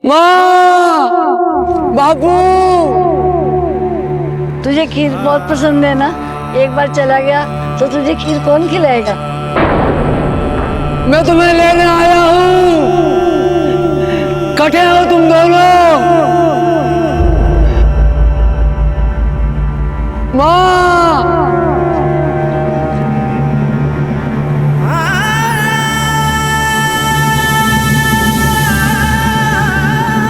माँ, बापू। तुझे खीर बहुत पसंद है ना? एक बार चला गया तो तुझे खीर कौन खिलाएगा? मैं तुम्हें लेने आया हूँ। कटे हो तुम दोनों। माँ,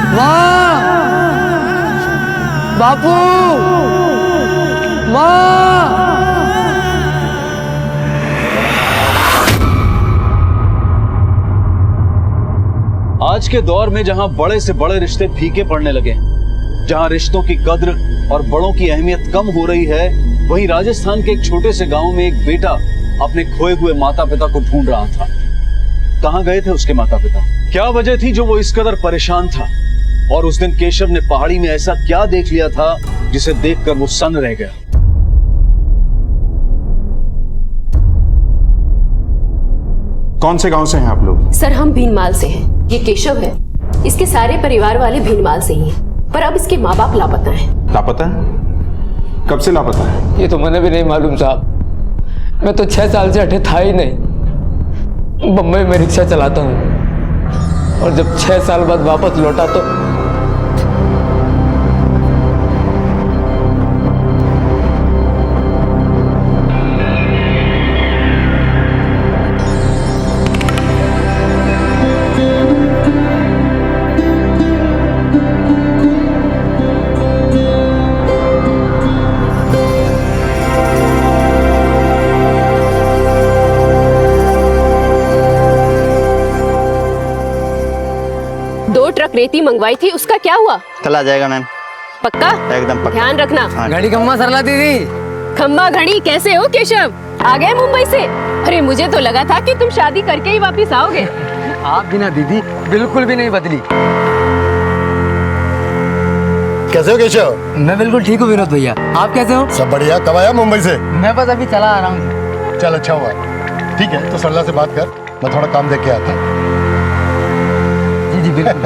माँ, बापू, माँ। आज के दौर में जहां बड़े से बड़े रिश्ते फीके पड़ने लगे, जहां रिश्तों की कद्र और बड़ों की अहमियत कम हो रही है, वहीं राजस्थान के एक छोटे से गांव में एक बेटा अपने खोए हुए माता पिता को ढूंढ रहा था। कहां गए थे उसके माता पिता? क्या वजह थी जो वो इस कदर परेशान था? और उस दिन केशव ने पहाड़ी में ऐसा क्या देख लिया था जिसे देखकर वो सन्न रह गया? कौन से गांव से हैं आप लोग? सर हम भीनमाल से हैं। ये केशव है, इसके सारे परिवार वाले भीनमाल से ही हैं, पर अब इसके माँ बाप लापता हैं। लापता है? कब से लापता है? ये तो मुझे भी नहीं मालूम साहब। मैं तो 6 साल से हटे था ही नहीं। बम्बई में रिक्शा चलाता हूँ और जब 6 साल बाद वापस लौटा तो रेती मंगवाई थी, उसका क्या हुआ? कल आ जाएगा मैम। पक्का? एकदम पक्का। ध्यान रखना। हाँ। घड़ी कम्मा सरला दीदी। खम्मा घड़ी कैसे हो केशव? आ गए मुंबई से? अरे मुझे तो लगा था कि तुम शादी करके ही वापस आओगे। आप भी ना दीदी, बिल्कुल भी नहीं बदली। कैसे हो केशव? मैं बिल्कुल ठीक हूँ विनोद भैया, आप कैसे हो? सब बढ़िया। कब आया मुंबई से? मैं बस अभी चला आ रहा हूँ। चल अच्छा हुआ। ठीक है तो सरला से बात कर, मैं थोड़ा काम देख के आता हूँ। जी जी बिल्कुल।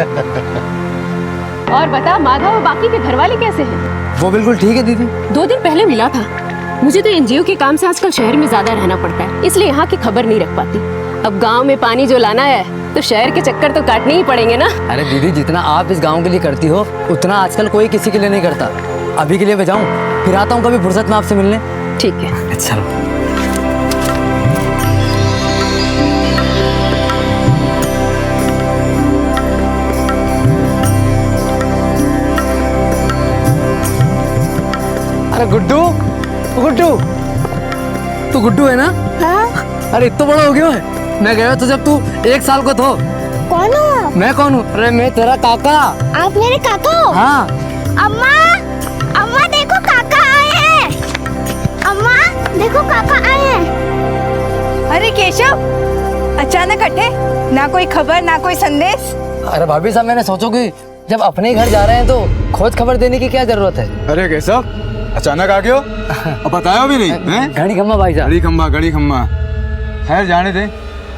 और बता माधव और बाकी के घर वाले कैसे हैं? वो बिल्कुल ठीक है दीदी। 2 दिन पहले मिला था। मुझे तो एनजीओ के काम से आजकल शहर में ज्यादा रहना पड़ता है, इसलिए यहाँ की खबर नहीं रख पाती। अब गांव में पानी जो लाना है तो शहर के चक्कर तो काटने ही पड़ेंगे ना। अरे दीदी, जितना आप इस गांव के लिए करती हो उतना आजकल कोई किसी के लिए नहीं करता। अभी के लिए मैं जाऊँ, फिर आता हूँ कभी फुर्सत में आपसे मिलने। ठीक है। अच्छा। अरे गुड्डू, गुड्डू, तू गुड्डू है ना? हाँ? अरे इतना बड़ा हो गया है। मैं गया तो जब तू 1 साल को तो। कौन हो? मैं कौन हूँ? अरे मैं तेरा काका। आप मेरे काका हो? हाँ। अम्मा, अम्मा देखो काका आए हैं। अम्मा देखो काका आए हैं। अरे केशव, अचानक हटे, ना कोई खबर ना कोई संदेश। अरे भाभी साहब, मैंने सोचो कि जब अपने घर जा रहे हैं तो खोज खबर देने की क्या जरूरत है? अरे केशव, अचानक आ गए हो? अब बताया भी नहीं हैं? घड़ी खम्मा भाई साहब। घड़ी खम्मा। खैर जाने दे।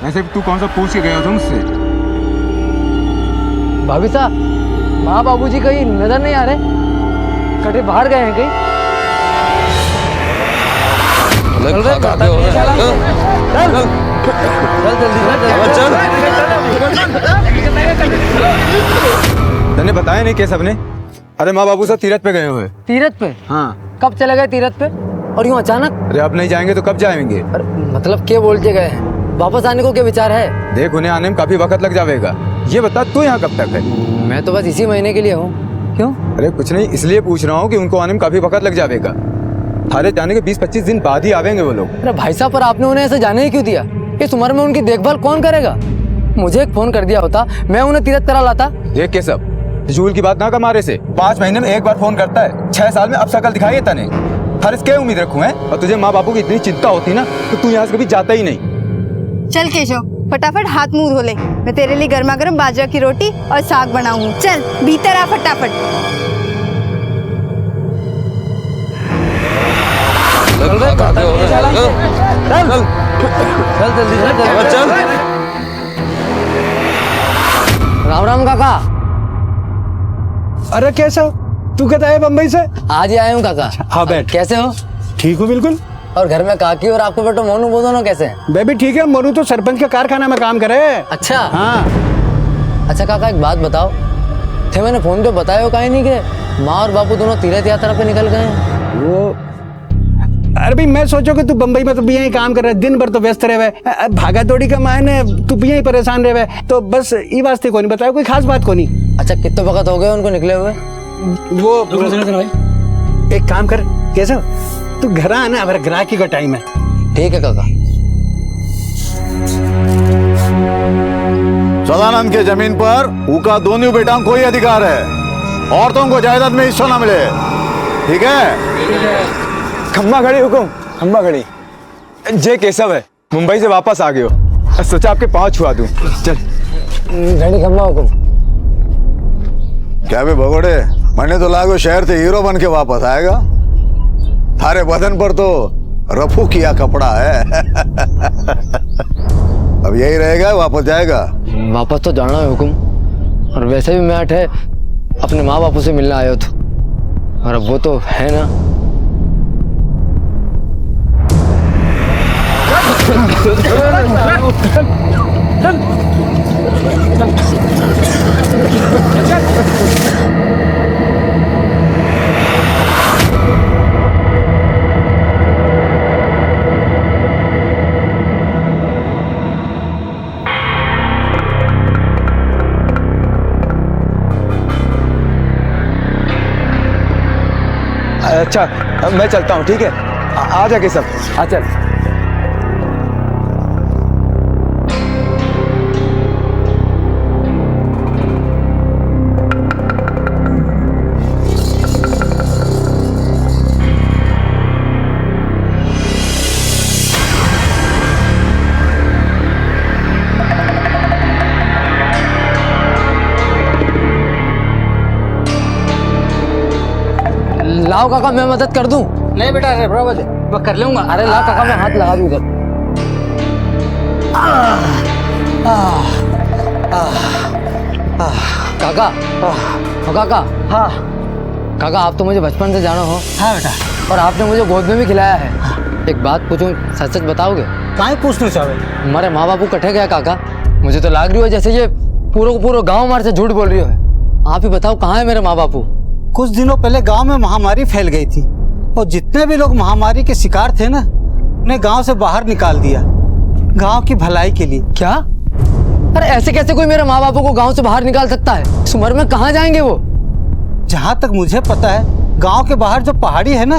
वैसे तू कौन सा पूछ के गया था मुझसे? भाभी साहब, माँ बाबूजी कहीं नजर नहीं आ रहे? कटे बाहर गए हैं कहीं? तूने बताया नहीं केशव ने? अरे माँ बाबू सब तीरथ पे गए हुए। तीरथ पे? हाँ। कब चले गए तीरथ पे और यूं अचानक? अरे अब नहीं जाएंगे तो कब जाएंगे? अरे मतलब क्या बोल के गए हैं? वापस आने को क्या विचार है? देख, उन्हें आने में काफी वक्त लग जाएगा। ये बता तू यहाँ कब तक है? मैं तो बस इसी महीने के लिए हूँ। क्यों? अरे कुछ नहीं, इसलिए पूछ रहा हूँ कि उनको आने में काफी वक्त लग जाएगा। थारे जाने के 20-25 दिन बाद ही आवेंगे वो लोग। अरे भाई साहब, पर आपने उन्हें ऐसे जाने ही क्यों दिया? इस उम्र में उनकी देखभाल कौन करेगा? मुझे एक फोन कर दिया होता, मैं उन्हें तीरथ करा लाता। देख केशव, झूल की बात ना कमारे से 5 महीने में एक बार फोन करता है। 6 साल में अब शकल दिखाई है तने। हर इसके उम्मीद रखूं है? और तुझे माँ बापू की इतनी चिंता होती ना तो तू यहाँ से कभी जाता ही नहीं। चल केशव, फटाफट हाथ मुंह धो ले, मैं तेरे लिए गर्मा गर्म बाजरा की रोटी और साग बनाऊंगी। चल भीतर आ फटाफट। राम राम काका। अरे कैसा तू कहता है बम्बई से? आज ही आया हूँ काका। हाँ बैठ। कैसे हो? ठीक हूँ बिल्कुल। और घर में काकी और आपको बेटो मोनू वो दोनों कैसे हैं? मैं भी ठीक है। मोनू तो सरपंच के कारखाना में काम करे। अच्छा। हाँ। अच्छा काका एक बात बताओ, थे मैंने फोन पे बताया हो कहीं नहीं कि माँ और बापू दोनों तीर्थ यात्रा पे निकल गए हैं? वो अरे भाई मैं सोचो कि तू बम्बई में तो भी यही काम कर रहा है, दिन भर तो व्यस्त रहे हुए, भागा दौड़ी का मायने तू भी यही परेशान रहे हुए, तो बस ये वास्ते को नहीं बताया, कोई खास बात को नहीं। अच्छा कितने वक्त हो गए उनको निकले हुए? वो एक काम कर, कैसा तू घर आना, हमारे ग्राहकी का टाइम है। ठीक है काका। सदानंद के जमीन पर उनका दोनों बेटा को ही अधिकार है, औरतों को जायदाद में हिस्सा ना मिले। ठीक है? खम्मा खड़ी हुकुम, खम्मा खड़ी। जे केशव है, मुंबई से वापस आ गए हो, सोचा आपके पाँव छुआ दूं। चल घड़ी खम्मा हुकुम। क्या बे भगोड़े, मैंने तो लागो शहर से हीरो बन के वापस आएगा। थारे बदन पर तो रफू किया कपड़ा है। अब यही रहेगा, वापस जाएगा? वापस तो जाना है हुकुम, और वैसे भी मैं अठे अपने माँ बापू से मिलने आया था, और अब वो तो है ना। अच्छा मैं चलता हूँ, ठीक है? आ जा केशव, आ चल। लाओ काका मैं मदद कर दूं। नहीं बेटा, अरे बराबर मैं कर लूंगा। अरे ला काका मैं हाथ लगा दूं इधर। काका, काका, हाँ काका आप तो मुझे बचपन से जानो हो, हाँ बेटा। और आपने मुझे गोद में भी खिलाया है। एक बात पूछूं, सच सच बताओगे? काहे पूछना चाहे? हमारे माँ बापू कटे गया काका, मुझे तो लग रही हो जैसे ये पूरा गांव हमारे से झूठ बोल रही हो। आप ही बताओ कहाँ है मेरे माँ बापू? कुछ दिनों पहले गांव में महामारी फैल गई थी, और जितने भी लोग महामारी के शिकार थे ना, उन्हें गांव से बाहर निकाल दिया, गांव की भलाई के लिए। क्या? अरे ऐसे कैसे कोई मेरे माँ बापू को गांव से बाहर निकाल सकता है? इस उम्र में कहाँ जाएंगे वो? जहां तक मुझे पता है, गांव के बाहर जो पहाड़ी है ना,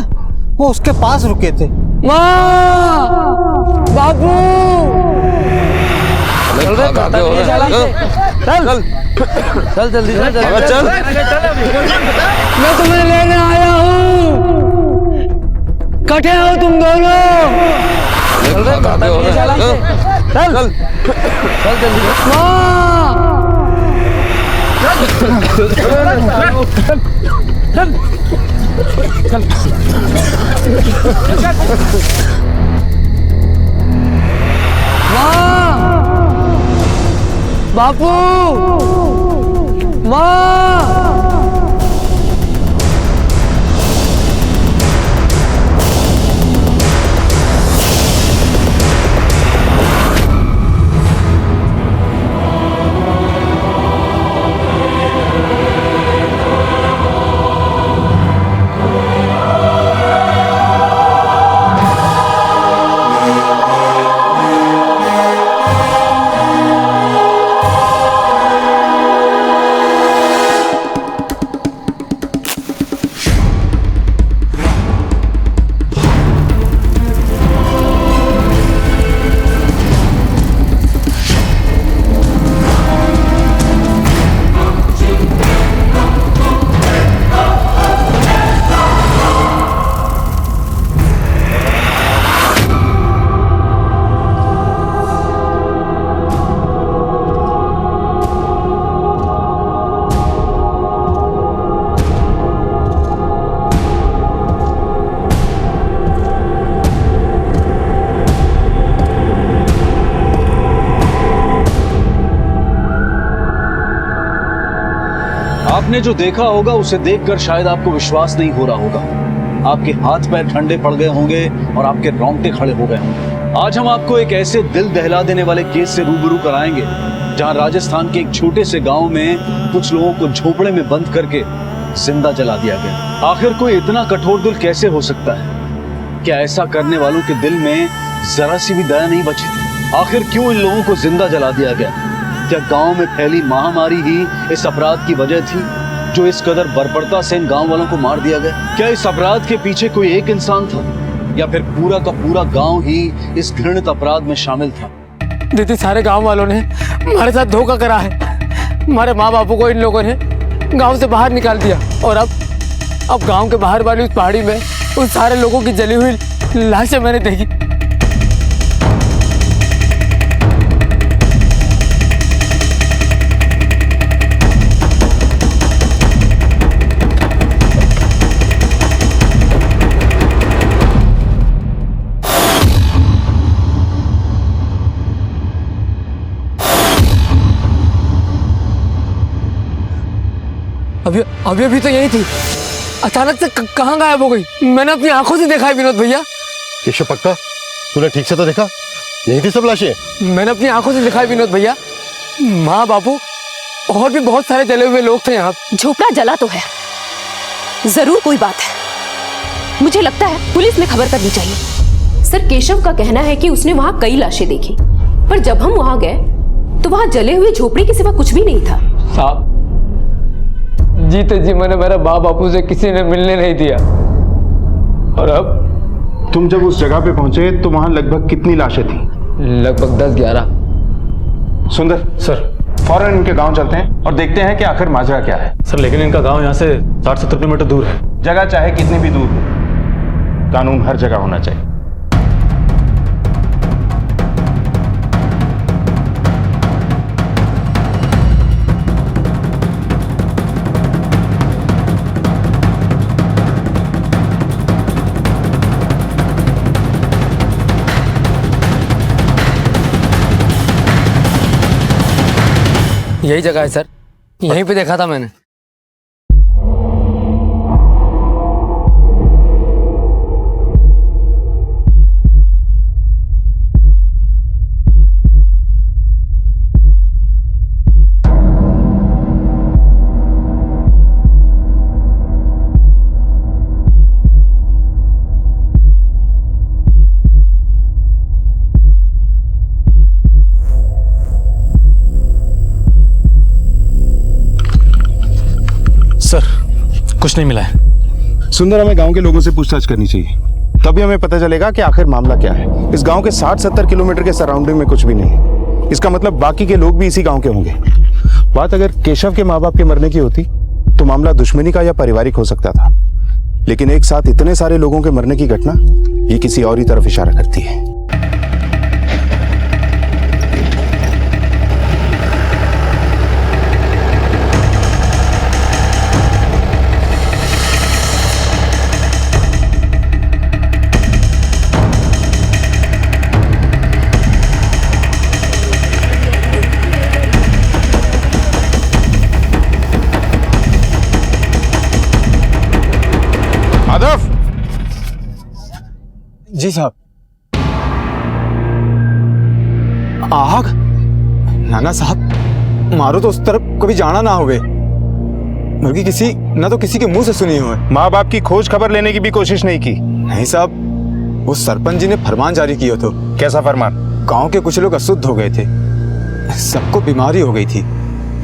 वो उसके पास रुके थे। माँ, बापू, चल जल्दी चल। मैं तुम्हें लेने आया हूँ, कटे हो तुम दोनों। चल जल्दी। माँ, बापू, माँ। आपने जो देखा होगा उसे देखकर शायद आपको विश्वास नहीं हो रहा होगा। आपके हाथ पैर ठंडे पड़ गए होंगे और आपके रोंगटे खड़े हो गए होंगे। आज हम आपको एक ऐसे दिल दहला देने वाले केस से रूबरू कराएंगे जहां राजस्थान के एक छोटे से गांव में कुछ लोगों को झोपड़े में बंद करके जिंदा जला दिया गया। आखिर कोई इतना कठोर दिल कैसे हो सकता है? क्या ऐसा करने वालों के दिल में जरा सी भी दया नहीं बची थी? आखिर क्यों इन लोगों को जिंदा जला दिया गया? क्या गांव में फैली महामारी ही इस अपराध की वजह थी जो इस कदर बर्बरता से इन गांव वालों को मार दिया गया? क्या इस अपराध के पीछे कोई एक इंसान था या फिर पूरा का पूरा गांव ही इस घृणित अपराध में शामिल था? दीदी, सारे गांव वालों ने हमारे साथ धोखा करा है। हमारे माँ बापू को इन लोगों ने गांव से बाहर निकाल दिया और अब गांव के बाहर वाली उस पहाड़ी में उन सारे लोगों की जली हुई लाशें मैंने देखी। अभी तो यही थी, अचानक से कहाँ गायब हो गई? मैंने अपनी आंखों से देखा है विनोद भैया। केशव, पक्का तूने ठीक से तो देखा? यही थी सब लाशें? मैंने अपनी आंखों से देखा है विनोद भैया। माँ बापू और भी बहुत सारे जले हुए लोग थे यहाँ। झोपड़ा जला तो है, जरूर कोई बात है। मुझे लगता है पुलिस में खबर करनी चाहिए। सर, केशव का कहना है कि उसने वहाँ कई लाशें देखी, पर जब हम वहाँ गए तो वहाँ जले हुए झोपड़े के सिवा कुछ भी नहीं था। साहब, जीते जी मैंने मेरे माँ बापू से किसी ने मिलने नहीं दिया। और अब तुम जब उस जगह पे पहुंचे तो वहां लगभग कितनी लाशें थी? लगभग 10-11। सुंदर सर, फौरन इनके गांव चलते हैं और देखते हैं कि आखिर माजरा क्या है। सर, लेकिन इनका गांव यहाँ से 60-70 किलोमीटर दूर है। जगह चाहे कितनी भी दूर हो, कानून हर जगह होना चाहिए। यही जगह है सर, यहीं पे देखा था मैंने। कुछ नहीं मिला है। सुंदर, हमें गांव के लोगों से पूछताछ करनी चाहिए, तभी हमें पता चलेगा कि आखिर मामला क्या है। इस गांव के 60-70 किलोमीटर के सराउंडिंग में कुछ भी नहीं। इसका मतलब बाकी के लोग भी इसी गांव के होंगे। बात अगर केशव के माँ बाप के मरने की होती तो मामला दुश्मनी का या पारिवारिक हो सकता था, लेकिन एक साथ इतने सारे लोगों के मरने की घटना ये किसी और ही तरफ इशारा करती है। जी साहब। आग? नाना साहब, मारो तो उस तरफ कभी जाना ना होवे, बल्कि किसी ना तो किसी के मुंह से सुनी हो। माँ बाप की खोज खबर लेने की भी कोशिश नहीं की? नहीं साहब, वो सरपंच जी ने फरमान जारी किया तो। कैसा फरमान? गांव के कुछ लोग अशुद्ध हो गए थे, सबको बीमारी हो गई थी,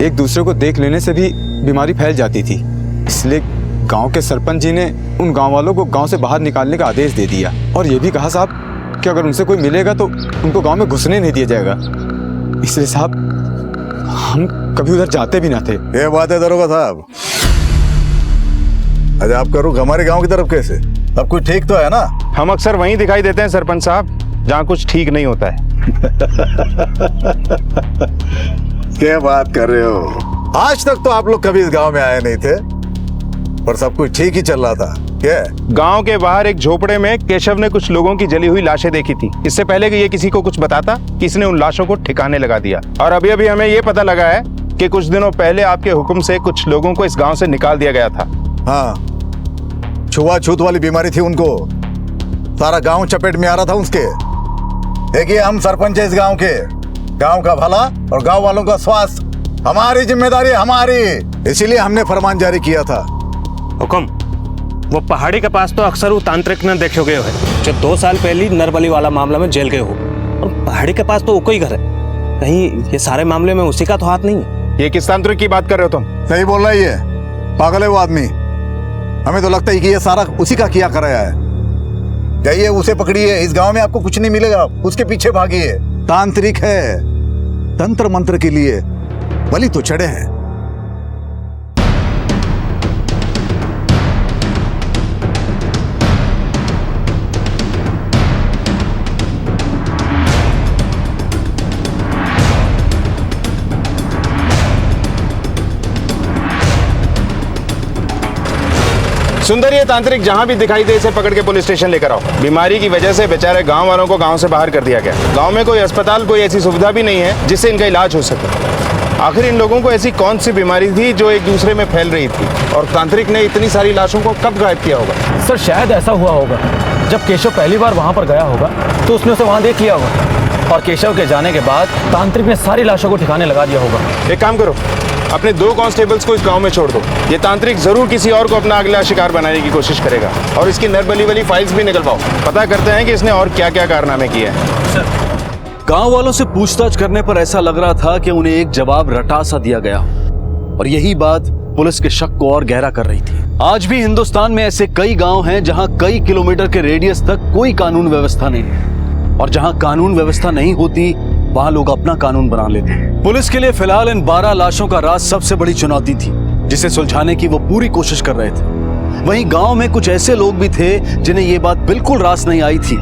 एक दूसरे को देख लेने से भी बीमारी फैल जाती थी, इसलिए गांव के सरपंच जी ने उन गांव वालों को गांव से बाहर निकालने का आदेश दे दिया और ये भी कहा साहब कि अगर उनसे कोई मिलेगा तो उनको गांव में घुसने नहीं दिया जाएगा। इसलिए साहब हम कभी उधर जाते भी ना थे। ये बात है दरोगा साहब। अरे आप करो हमारे गांव की तरफ कैसे? अब कुछ ठीक तो है ना? हम अक्सर वहीं दिखाई देते हैं सरपंच साहब जहाँ कुछ ठीक नहीं होता है। क्या बात कर रहे हो? आज तक तो आप लोग कभी इस गांव में आए नहीं थे पर सब कुछ ठीक ही चल रहा था। क्या? गांव के बाहर एक झोपड़े में केशव ने कुछ लोगों की जली हुई लाशें देखी थी। इससे पहले कि ये किसी को कुछ बताता, किसी ने उन लाशों को ठिकाने लगा दिया। और अभी अभी हमें ये पता लगा है कि कुछ दिनों पहले आपके हुक्म से कुछ लोगों को इस गांव से निकाल दिया गया था। हाँ, छुआछूत वाली बीमारी थी उनको, सारा गांव चपेट में आ रहा था उसके। देखिए, हम सरपंच है इस गांव के, गांव का भला और गांव वालों का स्वास्थ्य हमारी जिम्मेदारी, हमारी, इसीलिए हमने फरमान जारी किया था। हुक्म, वो पहाड़ी के पास तो अक्सर वो तांत्रिक ने देखे गए हो जो 2 साल पहले नरबली वाला मामला में जेल गए हो, और पहाड़ी के पास तो वो कोई घर है, कहीं ये सारे मामले में उसी का तो हाथ नहीं है? ये किस तांत्रिक की बात कर रहे हो तुम? सही बोल रहा है, पागल है वो आदमी। हमें तो लगता है कि ये सारा उसी का किया कराया है। जाइए उसे पकड़िए, इस गांव में आपको कुछ नहीं मिलेगा, उसके पीछे भागिए। तांत्रिक है, तंत्र मंत्र के लिए बलि तो चढ़े हैं। सुंदर, ये तांत्रिक जहां भी दिखाई दे इसे पकड़ के पुलिस स्टेशन लेकर आओ। बीमारी की वजह से बेचारे गांव वालों को गांव से बाहर कर दिया गया। गांव में कोई अस्पताल, कोई ऐसी सुविधा भी नहीं है जिससे इनका इलाज हो सके। आखिर इन लोगों को ऐसी कौन सी बीमारी थी जो एक दूसरे में फैल रही थी, और तांत्रिक ने इतनी सारी लाशों को कब गायब किया होगा? सर शायद ऐसा हुआ होगा, जब केशव पहली बार वहां पर गया होगा तो उसने उसे वहां देख लिया होगा, और केशव के जाने के बाद तांत्रिक ने सारी लाशों को ठिकाने लगा दिया होगा। एक काम करो, अपने 2 कांस्टेबल्स को इस गांव में छोड़ दो। ये तांत्रिक जरूर किसी और को अपना अगला शिकार बनाने की कोशिश करेगा, और इसकी नरबली वाली फाइल्स भी निकलवाओ। पता करते हैं कि इसने और क्या क्या कारनामे किए हैं। गांव वालों से पूछताछ करने पर ऐसा लग रहा था कि उन्हें एक जवाब रटा सा दिया गया, और यही बात पुलिस के शक को और गहरा कर रही थी। आज भी हिंदुस्तान में ऐसे कई गांव हैं जहां कई किलोमीटर के रेडियस तक कोई कानून व्यवस्था नहीं है, और जहां कानून व्यवस्था नहीं होती वहां लोग अपना कानून बना लेते हैं। पुलिस के लिए फिलहाल इन 12 लाशों का राज सबसे बड़ी चुनौती थी, जिसे सुलझाने की वो पूरी कोशिश कर रहे थे। वहीं गांव में कुछ ऐसे लोग भी थे जिन्हें ये बात बिल्कुल रास नहीं आई थी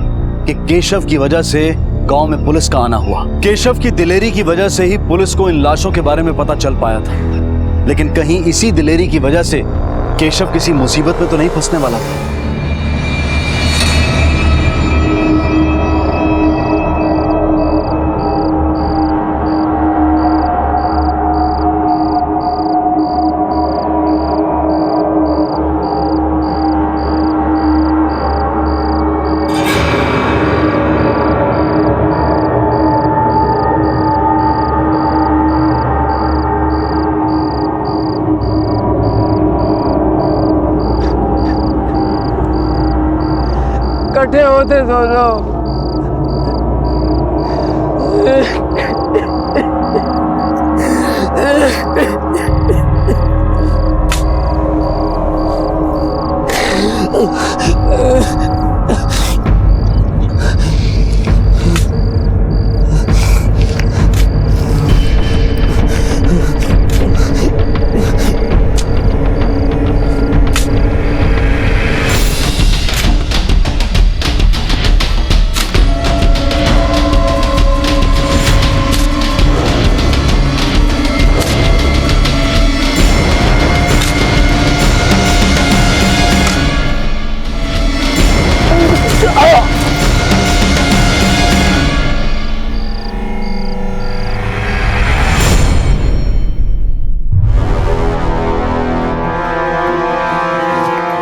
कि केशव की वजह से गांव में पुलिस का आना हुआ। केशव की दिलेरी की वजह से ही पुलिस को इन लाशों के बारे में पता चल पाया था, लेकिन कहीं इसी दिलेरी की वजह से केशव किसी मुसीबत में तो नहीं फंसने वाला था। इकट्ठे होते दोनों।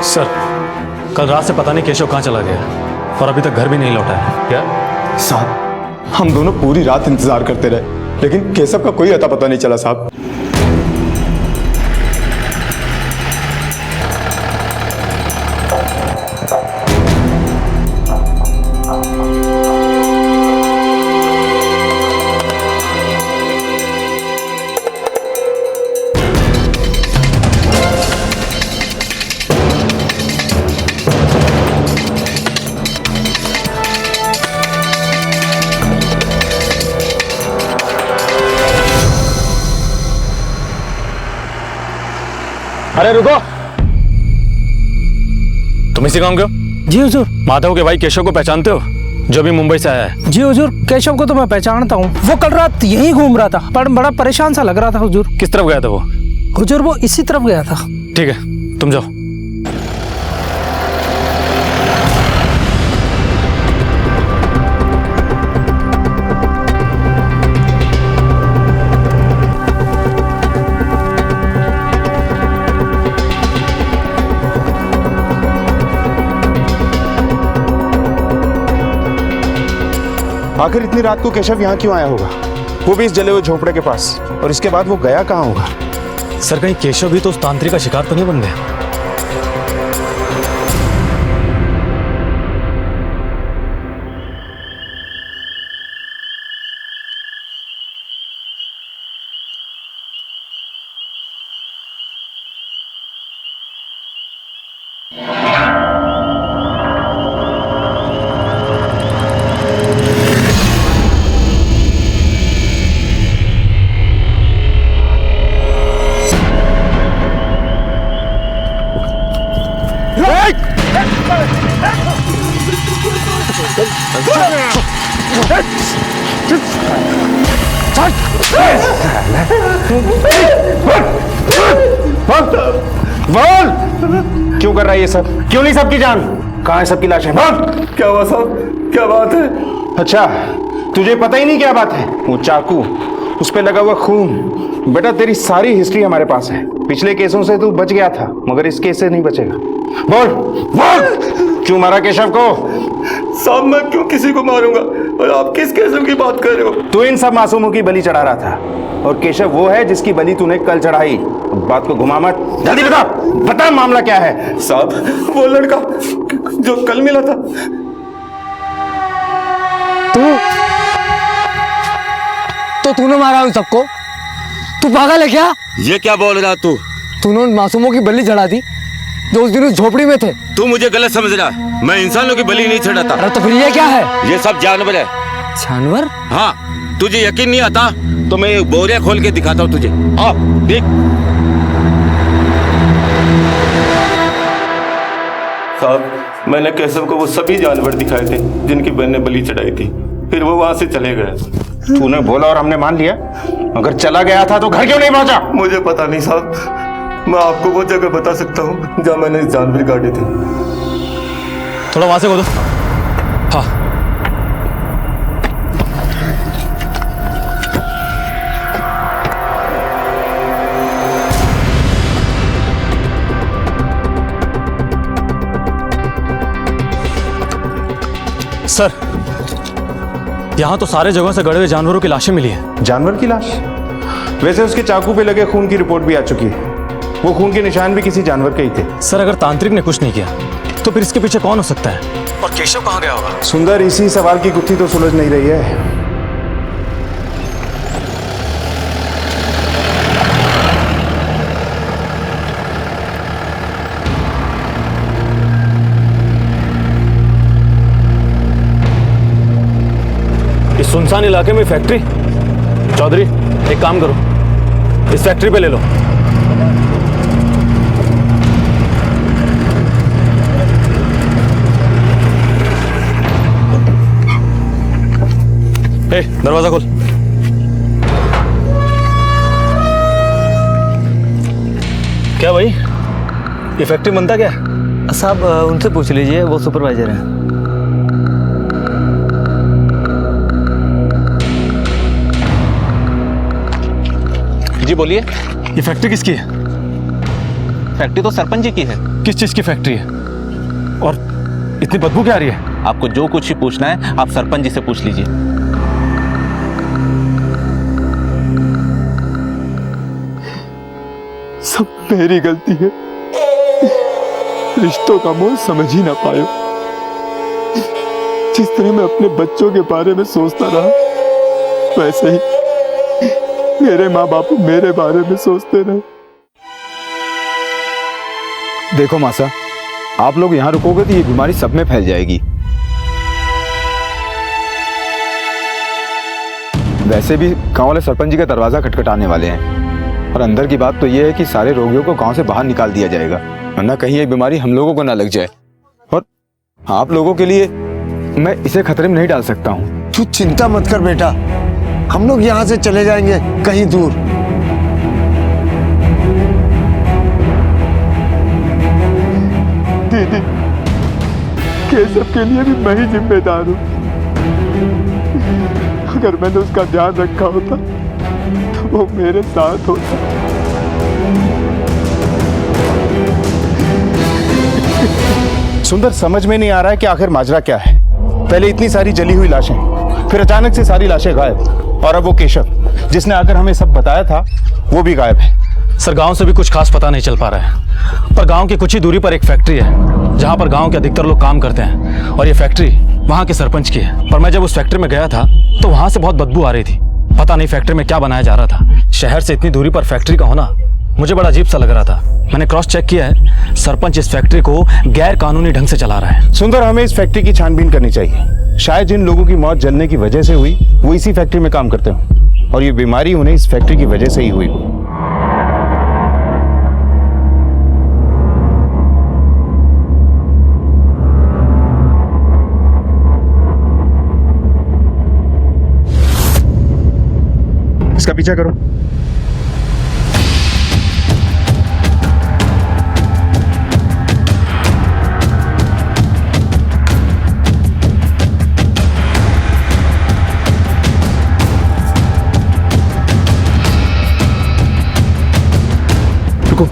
सर, कल रात से पता नहीं केशव कहाँ चला गया, और अभी तक घर भी नहीं लौटा है। क्या साहब, हम दोनों पूरी रात इंतजार करते रहे, लेकिन केशव का कोई अता पता नहीं चला साहब। अरे रुको, तुम इसी गांव के हो? जी हुजूर। माधव के भाई केशव को पहचानते हो, जो भी मुंबई से आया है? जी हुजूर, केशव को तो मैं पहचानता हूँ। वो कल रात यहीं घूम रहा था, पर बड़ा परेशान सा लग रहा था हुजूर। किस तरफ गया था वो? हुजूर, वो इसी तरफ गया था। ठीक है, तुम जाओ। आखिर इतनी रात को केशव यहाँ क्यों आया होगा, वो भी इस जले हुए झोपड़े के पास, और इसके बाद वो गया कहाँ होगा? सर कहीं केशव भी तो उस तांत्रिक का शिकार तो नहीं बन गया? बोल, क्यों कर रहा है ये सब? क्यों नहीं सबकी जान? कहाँ है सबकी लाशें? बोल। क्या हुआ साहब, क्या बात है? अच्छा, तुझे पता ही नहीं क्या बात है? वो चाकू, उस पे लगा हुआ खून। बेटा तेरी सारी हिस्ट्री हमारे पास है। पिछले केसों से तू बच गया था, मगर इस केस से नहीं बचेगा। बोल बोल, क्यों मारा केशव को? साहब मैं क्यों किसी को मारूंगा, और आप किस केशव की बात कर रहे हो? तू इन सब मासूमों की बलि चढ़ा रहा था, और केशव वो है जिसकी बलि तूने कल चढ़ाई। बात को घुमा मत, जल्दी बता, बता मामला क्या है? साहब वो लड़का जो कल मिला था। तूने मारा उन सबको? तू पागल है क्या? ये क्या बोल रहा तू? तूने उन मासूमों की बलि चढ़ा दी जो उस दिन उस झोपड़ी में थे। तू मुझे गलत समझ रहा है, मैं इंसानों की बलि नहीं चढ़ाता। अरे तो फिर ये क्या है? ये सब जानवर है। जानवर? हाँ, तुझे यकीन नहीं आता तो मैं बोरिया खोल के दिखाता हूँ तुझे। आ देख। साहब मैंने केशव को वो सभी जानवर दिखाए थे जिनकी बहन ने बलि चढ़ाई थी, फिर वो वहां से चले गए। तूने बोला और हमने मान लिया। अगर चला गया था तो घर क्यों नहीं पहुंचा? मुझे पता नहीं साहब, मैं आपको वो जगह बता सकता हूँ जहाँ मैंने जानवर काटे थे। थोड़ा वहां से बोलो। हाँ सर, यहाँ तो सारे जगहों से गड़े हुए जानवरों की लाशें मिली हैं। जानवर की लाश? वैसे उसके चाकू पे लगे खून की रिपोर्ट भी आ चुकी है। वो खून के निशान भी किसी जानवर के ही थे। सर अगर तांत्रिक ने कुछ नहीं किया तो फिर इसके पीछे कौन हो सकता है? और केशव कहाँ गया होगा? सुंदर, इसी सवाल की गुत्थी तो सुलझ नहीं रही है। इस सुनसान इलाके में फैक्ट्री? चौधरी एक काम करो, इस फैक्ट्री पे ले लो। ए, दरवाजा खोल। क्या भाई, ये फैक्ट्री बनता क्या? साहब उनसे पूछ लीजिए, वो सुपरवाइजर हैं। जी बोलिए। ये फैक्ट्री किसकी है? फैक्ट्री तो सरपंच जी की है। किस चीज की फैक्ट्री है? और इतनी बदबू क्या आ रही है? आपको जो कुछ ही पूछना है आप सरपंच जी से पूछ लीजिए। सब मेरी गलती है, रिश्तों का मोल समझ ही ना पायो। जिस तरह मैं अपने बच्चों के बारे में सोचता रहा, वैसे ही मेरे माँ बाप मेरे बारे में सोचते रहे। देखो मासा, आप लोग यहाँ रुकोगे तो ये बीमारी सब में फैल जाएगी। वैसे भी गांव वाले सरपंच जी का दरवाजा खटखटाने वाले हैं, और अंदर की बात तो ये है कि सारे रोगियों को गांव से बाहर निकाल दिया जाएगा, वरना कहीं ये बीमारी हम लोगों को ना लग जाए। और आप लोगों के लिए मैं इसे खतरे में नहीं डाल सकता हूँ। तू चिंता मत कर बेटा, हम लोग यहाँ से चले जाएंगे कहीं दूर। दीदी, केशव के लिए भी मैं ही जिम्मेदार हूँ। अगर मैंने उसका ध्यान रखा होता तो वो मेरे साथ होता। सुंदर, समझ में नहीं आ रहा है कि आखिर माजरा क्या है। पहले इतनी सारी जली हुई लाशें, फिर अचानक से सारी लाशें गायब, और अब वो केशव जिसने आकर हमें सब बताया था वो भी गायब है। सर गांव से भी कुछ खास पता नहीं चल पा रहा है, पर गांव की कुछ ही दूरी पर एक फैक्ट्री है जहां पर गांव के अधिकतर लोग काम करते हैं, और ये फैक्ट्री वहां के सरपंच की है। पर मैं जब उस फैक्ट्री में गया था तो वहां से बहुत बदबू आ रही थी। पता नहीं फैक्ट्री में क्या बनाया जा रहा था। शहर से इतनी दूरी पर फैक्ट्री का होना मुझे बड़ा अजीब सा लग रहा था। मैंने क्रॉस चेक किया है, सरपंच इस फैक्ट्री को गैर कानूनी ढंग से चला रहा है। सुंदर, हमें इस फैक्ट्री की छानबीन करनी चाहिए। शायद जिन लोगों की मौत जलने की वजह से हुई वो इसी फैक्ट्री में काम करते हो, और ये बीमारी उन्हें इस फैक्ट्री की वजह से ही हुई हो। इसका पीछा करो। रुको।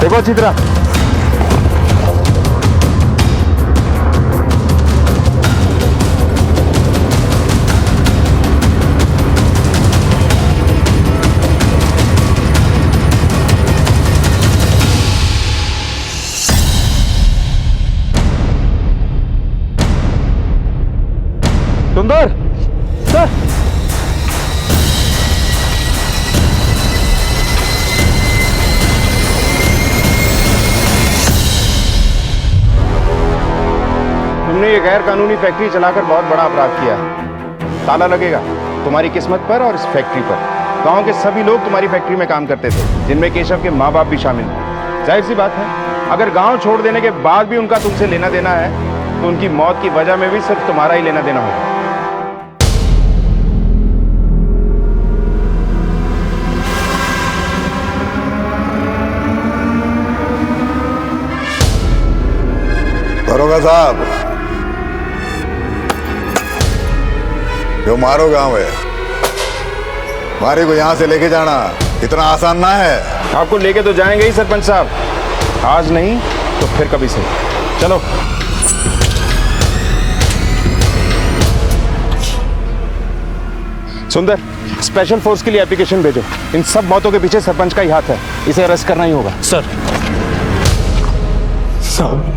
देखो अच्छी तरह। सुंदर सर, तुमने ये गैर कानूनी फैक्ट्री चलाकर बहुत बड़ा अपराध किया है। ताला लगेगा तुम्हारी किस्मत पर और इस फैक्ट्री पर। गांव के सभी लोग तुम्हारी फैक्ट्री में काम करते थे, जिनमें केशव के माँ बाप भी शामिल थे। जाहिर सी बात है, अगर गांव छोड़ देने के बाद भी उनका तुमसे लेना देना है तो उनकी मौत की वजह में भी सिर्फ तुम्हारा ही लेना देना होगा। दरोगा साहब, जो मारो गांव है, मारे को यहां से लेके जाना इतना आसान ना है। आपको लेके तो जाएंगे ही सरपंच साहब, आज नहीं तो फिर कभी से। चलो। सुंदर, स्पेशल फोर्स के लिए एप्लीकेशन भेजो। इन सब मौतों के पीछे सरपंच का ही हाथ है, इसे अरेस्ट करना ही होगा। सर साहब,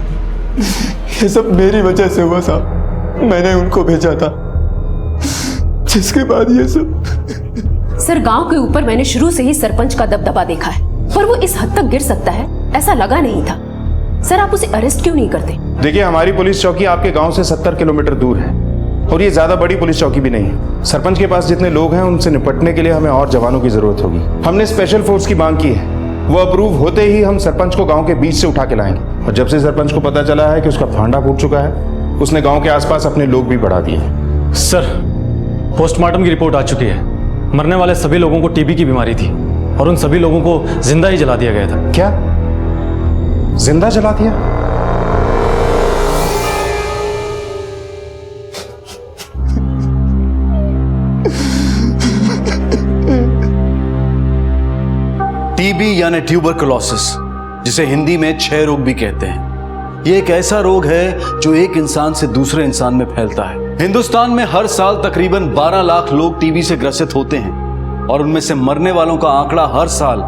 ये सब मेरी वजह से हुआ साहब। मैंने उनको भेजा था, जिसके बाद ये सब। सर गांव के ऊपर मैंने शुरू से ही सरपंच का दबदबा देखा है, पर वो इस हद तक गिर सकता है ऐसा लगा नहीं था। सर आप उसे अरेस्ट क्यों नहीं करते? देखिए, हमारी पुलिस चौकी आपके गांव से 70 किलोमीटर दूर है, और ये ज्यादा बड़ी पुलिस चौकी भी नहीं है। सरपंच के पास जितने लोग हैं उनसे निपटने के लिए हमें और जवानों की जरूरत होगी। हमने स्पेशल फोर्स की मांग की है, वो अप्रूव होते ही हम सरपंच को गांव के बीच से उठा के लाएंगे। और जब से सरपंच को पता चला है कि उसका फांडा फूट चुका है, उसने गांव के आसपास अपने लोग भी बढ़ा दिए। सर पोस्टमार्टम की रिपोर्ट आ चुकी है। मरने वाले सभी लोगों को टीबी की बीमारी थी, और उन सभी लोगों को जिंदा ही जला दिया गया था। क्या? जिंदा जला दिया? टीबी यानी ट्यूबरकुलोसिस, जिसे हिंदी में क्षय रोग भी कहते हैं। ये एक ऐसा रोग है जो एक इंसान से दूसरे इंसान में फैलता है। हिंदुस्तान में हर साल तकरीबन 12 लाख लोग टीबी से ग्रसित होते हैं, और उनमें से मरने वालों का आंकड़ा हर साल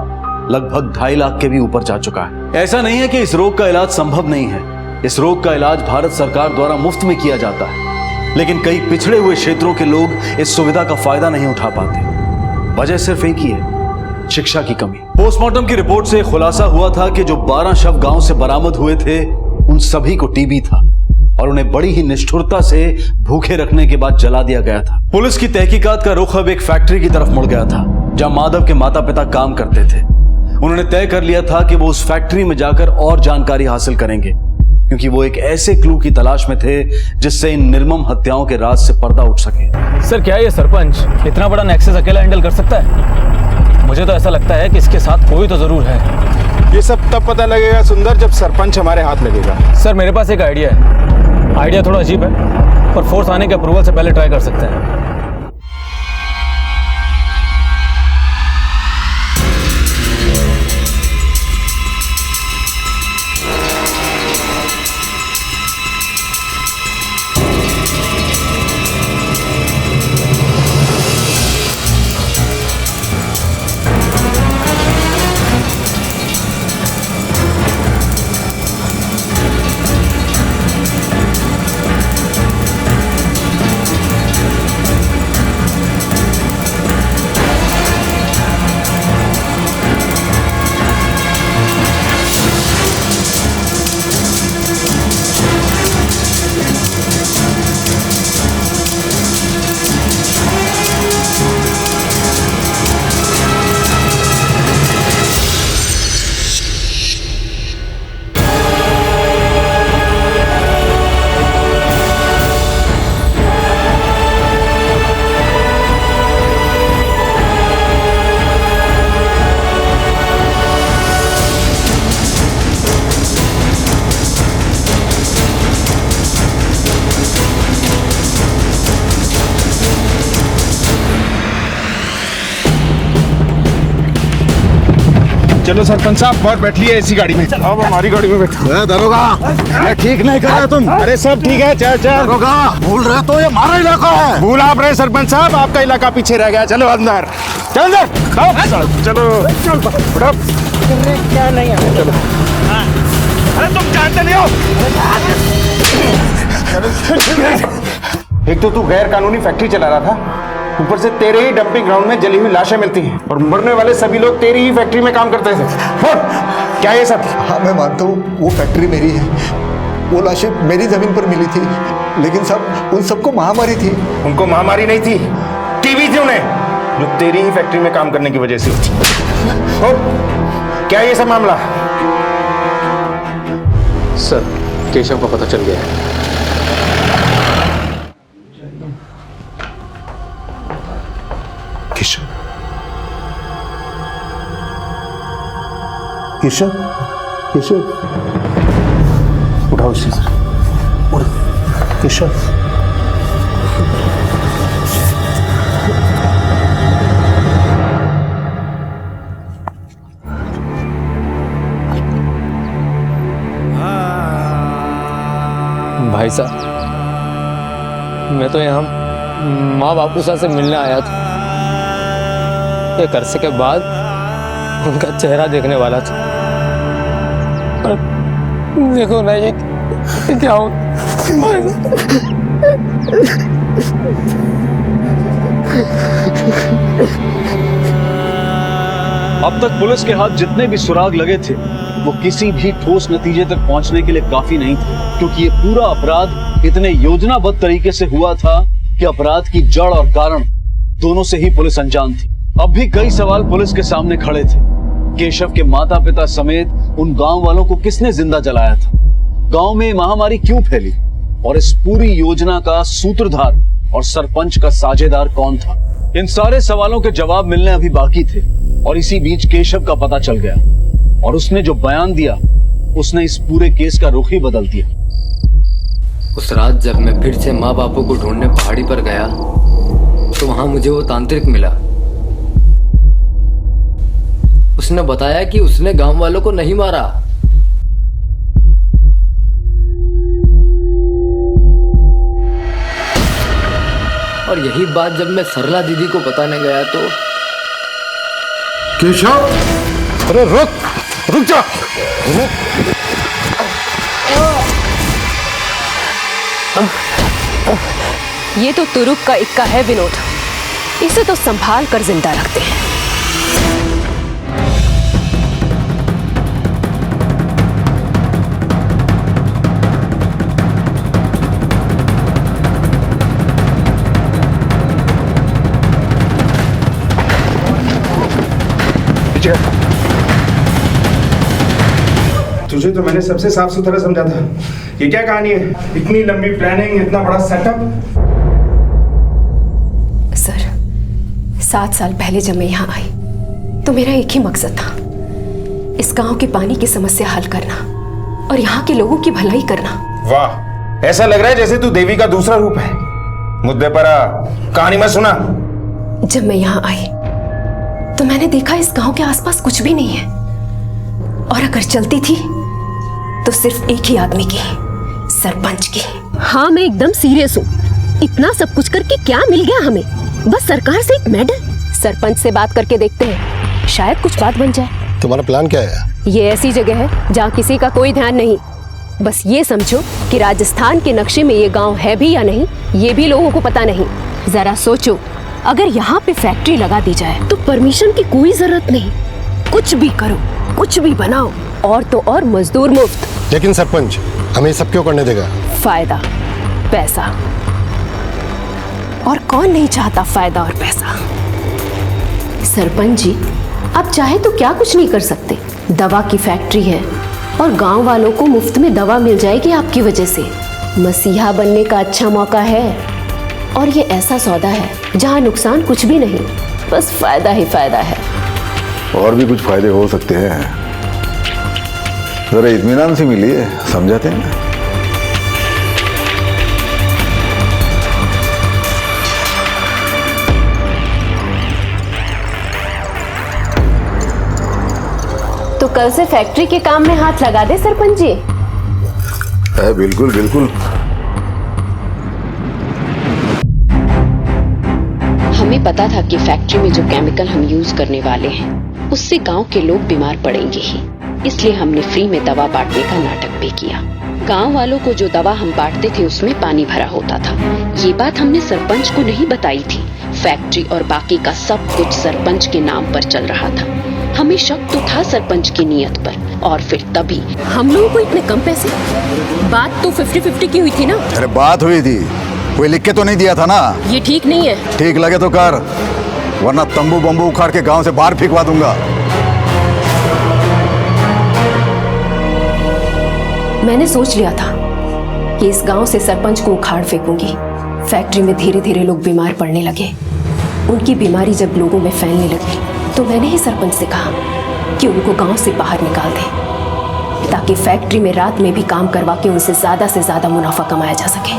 लगभग 2.5 लाख के भी ऊपर जा चुका है। ऐसा नहीं है कि इस रोग का इलाज संभव नहीं है। इस रोग का इलाज भारत सरकार द्वारा मुफ्त में किया जाता है, लेकिन कई पिछड़े हुए क्षेत्रों के लोग इस सुविधा का फायदा नहीं उठा पाते। वजह सिर्फ एक ही है, शिक्षा की कमी। पोस्टमार्टम की रिपोर्ट से खुलासा हुआ था कि जो 12 शव गांव से बरामद हुए थे, उन सभी को टीबी था, और उन्हें बड़ी ही निष्ठुरता से भूखे रखने के बाद जला दिया गया था। पुलिस की तहकीकात का रुख अब एक फैक्ट्री की तरफ मुड़ गया था, जहां माधव के माता पिता काम करते थे। उन्होंने तय कर लिया था कि वो उस फैक्ट्री में जाकर और जानकारी हासिल करेंगे, क्योंकि वो एक ऐसे क्लू की तलाश में थे जिससे इन निर्मम हत्याओं के राज से पर्दा उठ सके। सर क्या ये सरपंच इतना बड़ा नेक्सस अकेला हैंडल कर सकता है? मुझे तो ऐसा लगता है कि इसके साथ कोई तो जरूर है। ये सब तब पता लगेगा सुंदर जब सरपंच हमारे हाथ लगेगा। सर मेरे पास एक आइडिया है। आइडिया थोड़ा अजीब है पर फोर्स आने के अप्रूवल से पहले ट्राई कर सकते हैं। चलो सरपंच साहब और बैठ लिए इसी गाड़ी में। अब हमारी गाड़ी में बैठो। दरोगा ठीक नहीं करा तुम। अरे सब ठीक है, चल चल। दरोगा भूल रहे तो ये हमारा इलाका है। भूल आप रहे सरपंच साहब, आपका इलाका पीछे रह गया। चलो अंदर, चल अंदर, चलो चलो। क्या नहीं है, चलो। अरे तुम जानते नहीं हो। एक तो तू गैर कानूनी फैक्ट्री चला रहा था, ऊपर से तेरे ही डंपिंग ग्राउंड में जली हुई लाशें मिलती हैं और मरने वाले सभी लोग तेरी ही फैक्ट्री में काम करते थे। क्या ये सब? हाँ मैं मानता हूँ वो फैक्ट्री मेरी है, वो लाशें मेरी जमीन पर मिली थी, लेकिन सब उन सबको महामारी थी। उनको महामारी नहीं थी, टीबी थी उन्हें, जो तेरी ही फैक्ट्री में काम करने की वजह से होती। क्या ये सब मामला? सर केशव को पता चल गया है। केशव केशव केशव उठाओ इसे सर, उठ केशव। भाई साहब मैं तो यहाँ माँ बापू से मिलने आया था, एक अरसे के बाद उनका चेहरा देखने वाला था। पर देखो ना ये क्या हो। अब तक पुलिस के हाथ जितने भी सुराग लगे थे वो किसी भी ठोस नतीजे तक पहुंचने के लिए काफी नहीं थे, क्योंकि ये पूरा अपराध इतने योजनाबद्ध तरीके से हुआ था कि अपराध की जड़ और कारण दोनों से ही पुलिस अनजान थी। अब भी कई सवाल पुलिस के सामने खड़े थे। केशव के माता पिता समेत उन गांव वालों को किसने जिंदा जलाया था? गांव में महामारी क्यों फैली? और इस पूरी योजना का सूत्रधार और सरपंच का साझेदार कौन था? इन सारे सवालों के जवाब मिलने अभी बाकी थे और इसी बीच केशव का पता चल गया और उसने जो बयान दिया उसने इस पूरे केस का रुख ही बदल दिया। उस रात जब मैं फिर से माँ बापू को ढूंढने पहाड़ी पर गया तो वहां मुझे वो तांत्रिक मिला। उसने बताया कि उसने गांव वालों को नहीं मारा, और यही बात जब मैं सरला दीदी को बताने गया तो केशव, अरे रुक जा। ये तो तुरुप का इक्का है विनोद, इसे तो संभाल कर जिंदा रखते हैं। तुझे तो मैंने सबसे साफ सुथरा समझा था। ये क्या कहानी है? इतनी लंबी प्लानिंग, इतना बड़ा सेटअप। सर 7 साल पहले जब मैं यहाँ आई तो मेरा एक ही मकसद था, इस इस गांव के पानी की समस्या हल करना और यहाँ के लोगों की भलाई करना। वाह, ऐसा लग रहा है जैसे तू देवी का दूसरा रूप है। मुद्दे पर आ, कहानी मत सुना। जब मैं यहाँ आई तो मैंने देखा इस गांव के आसपास कुछ भी नहीं है, और अगर चलती थी तो सिर्फ एक ही आदमी की, सरपंच की। हाँ, मैं एकदम सीरियस हूँ। इतना सब कुछ करके क्या मिल गया हमें? बस सरकार से एक मेडल। सरपंच से बात करके देखते हैं, शायद कुछ बात बन जाए। तुम्हारा प्लान क्या है? ये ऐसी जगह है जहाँ किसी का कोई ध्यान नहीं। बस ये समझो कि राजस्थान के नक्शे में ये गांव है भी या नहीं, ये भी लोगों को पता नहीं। जरा सोचो, अगर यहाँ पे फैक्ट्री लगा दी जाए तो परमिशन की कोई जरूरत नहीं, कुछ भी करो, कुछ भी बनाओ, और तो और मजदूर मुफ्त। लेकिन सरपंच हमें ये सब क्यों करने देगा? फायदा, पैसा, और कौन नहीं चाहता फायदा और पैसा। सरपंच जी, आप चाहे तो क्या कुछ नहीं कर सकते। दवा की फैक्ट्री है और गांव वालों को मुफ्त में दवा मिल जाएगी आपकी वजह से। मसीहा बनने का अच्छा मौका है, और ये ऐसा सौदा है जहां नुकसान कुछ भी नहीं, बस फायदा ही फायदा है। और भी कुछ फायदे हो सकते हैं, जरा इत्मीनान से मिलिए, समझाते हैं। तो कल से फैक्ट्री के काम में हाथ लगा दे सरपंच जी। बिल्कुल बिल्कुल। हमें पता था कि फैक्ट्री में जो केमिकल हम यूज करने वाले हैं उससे गांव के लोग बीमार पड़ेंगे ही, इसलिए हमने फ्री में दवा बांटने का नाटक भी किया। गांव वालों को जो दवा हम बांटते थे उसमें पानी भरा होता था। ये बात हमने सरपंच को नहीं बताई थी। फैक्ट्री और बाकी का सब कुछ सरपंच के नाम पर चल रहा था। हमें शक तो था सरपंच की नीयत पर, और फिर तभी हम लोगों को इतने कम पैसे। बात तो 50-50 की हुई थी ना? अरे बात हुई थी, कोई लिख के तो नहीं दिया था ना। ये ठीक नहीं है। ठीक लगे तो कर, वरना तंबू बम्बू उखाड़ के गांव से बाहर फेंकवा दूंगा। मैंने सोच लिया था कि इस गांव से सरपंच को उखाड़ फेंकूंगी। फैक्ट्री में धीरे धीरे लोग बीमार पड़ने लगे। उनकी बीमारी जब लोगों में फैलने लगी तो मैंने ही सरपंच से कहा कि उनको गांव से बाहर निकाल दें, ताकि फैक्ट्री में रात में भी काम करवा के उनसे से ज्यादा मुनाफा कमाया जा सके।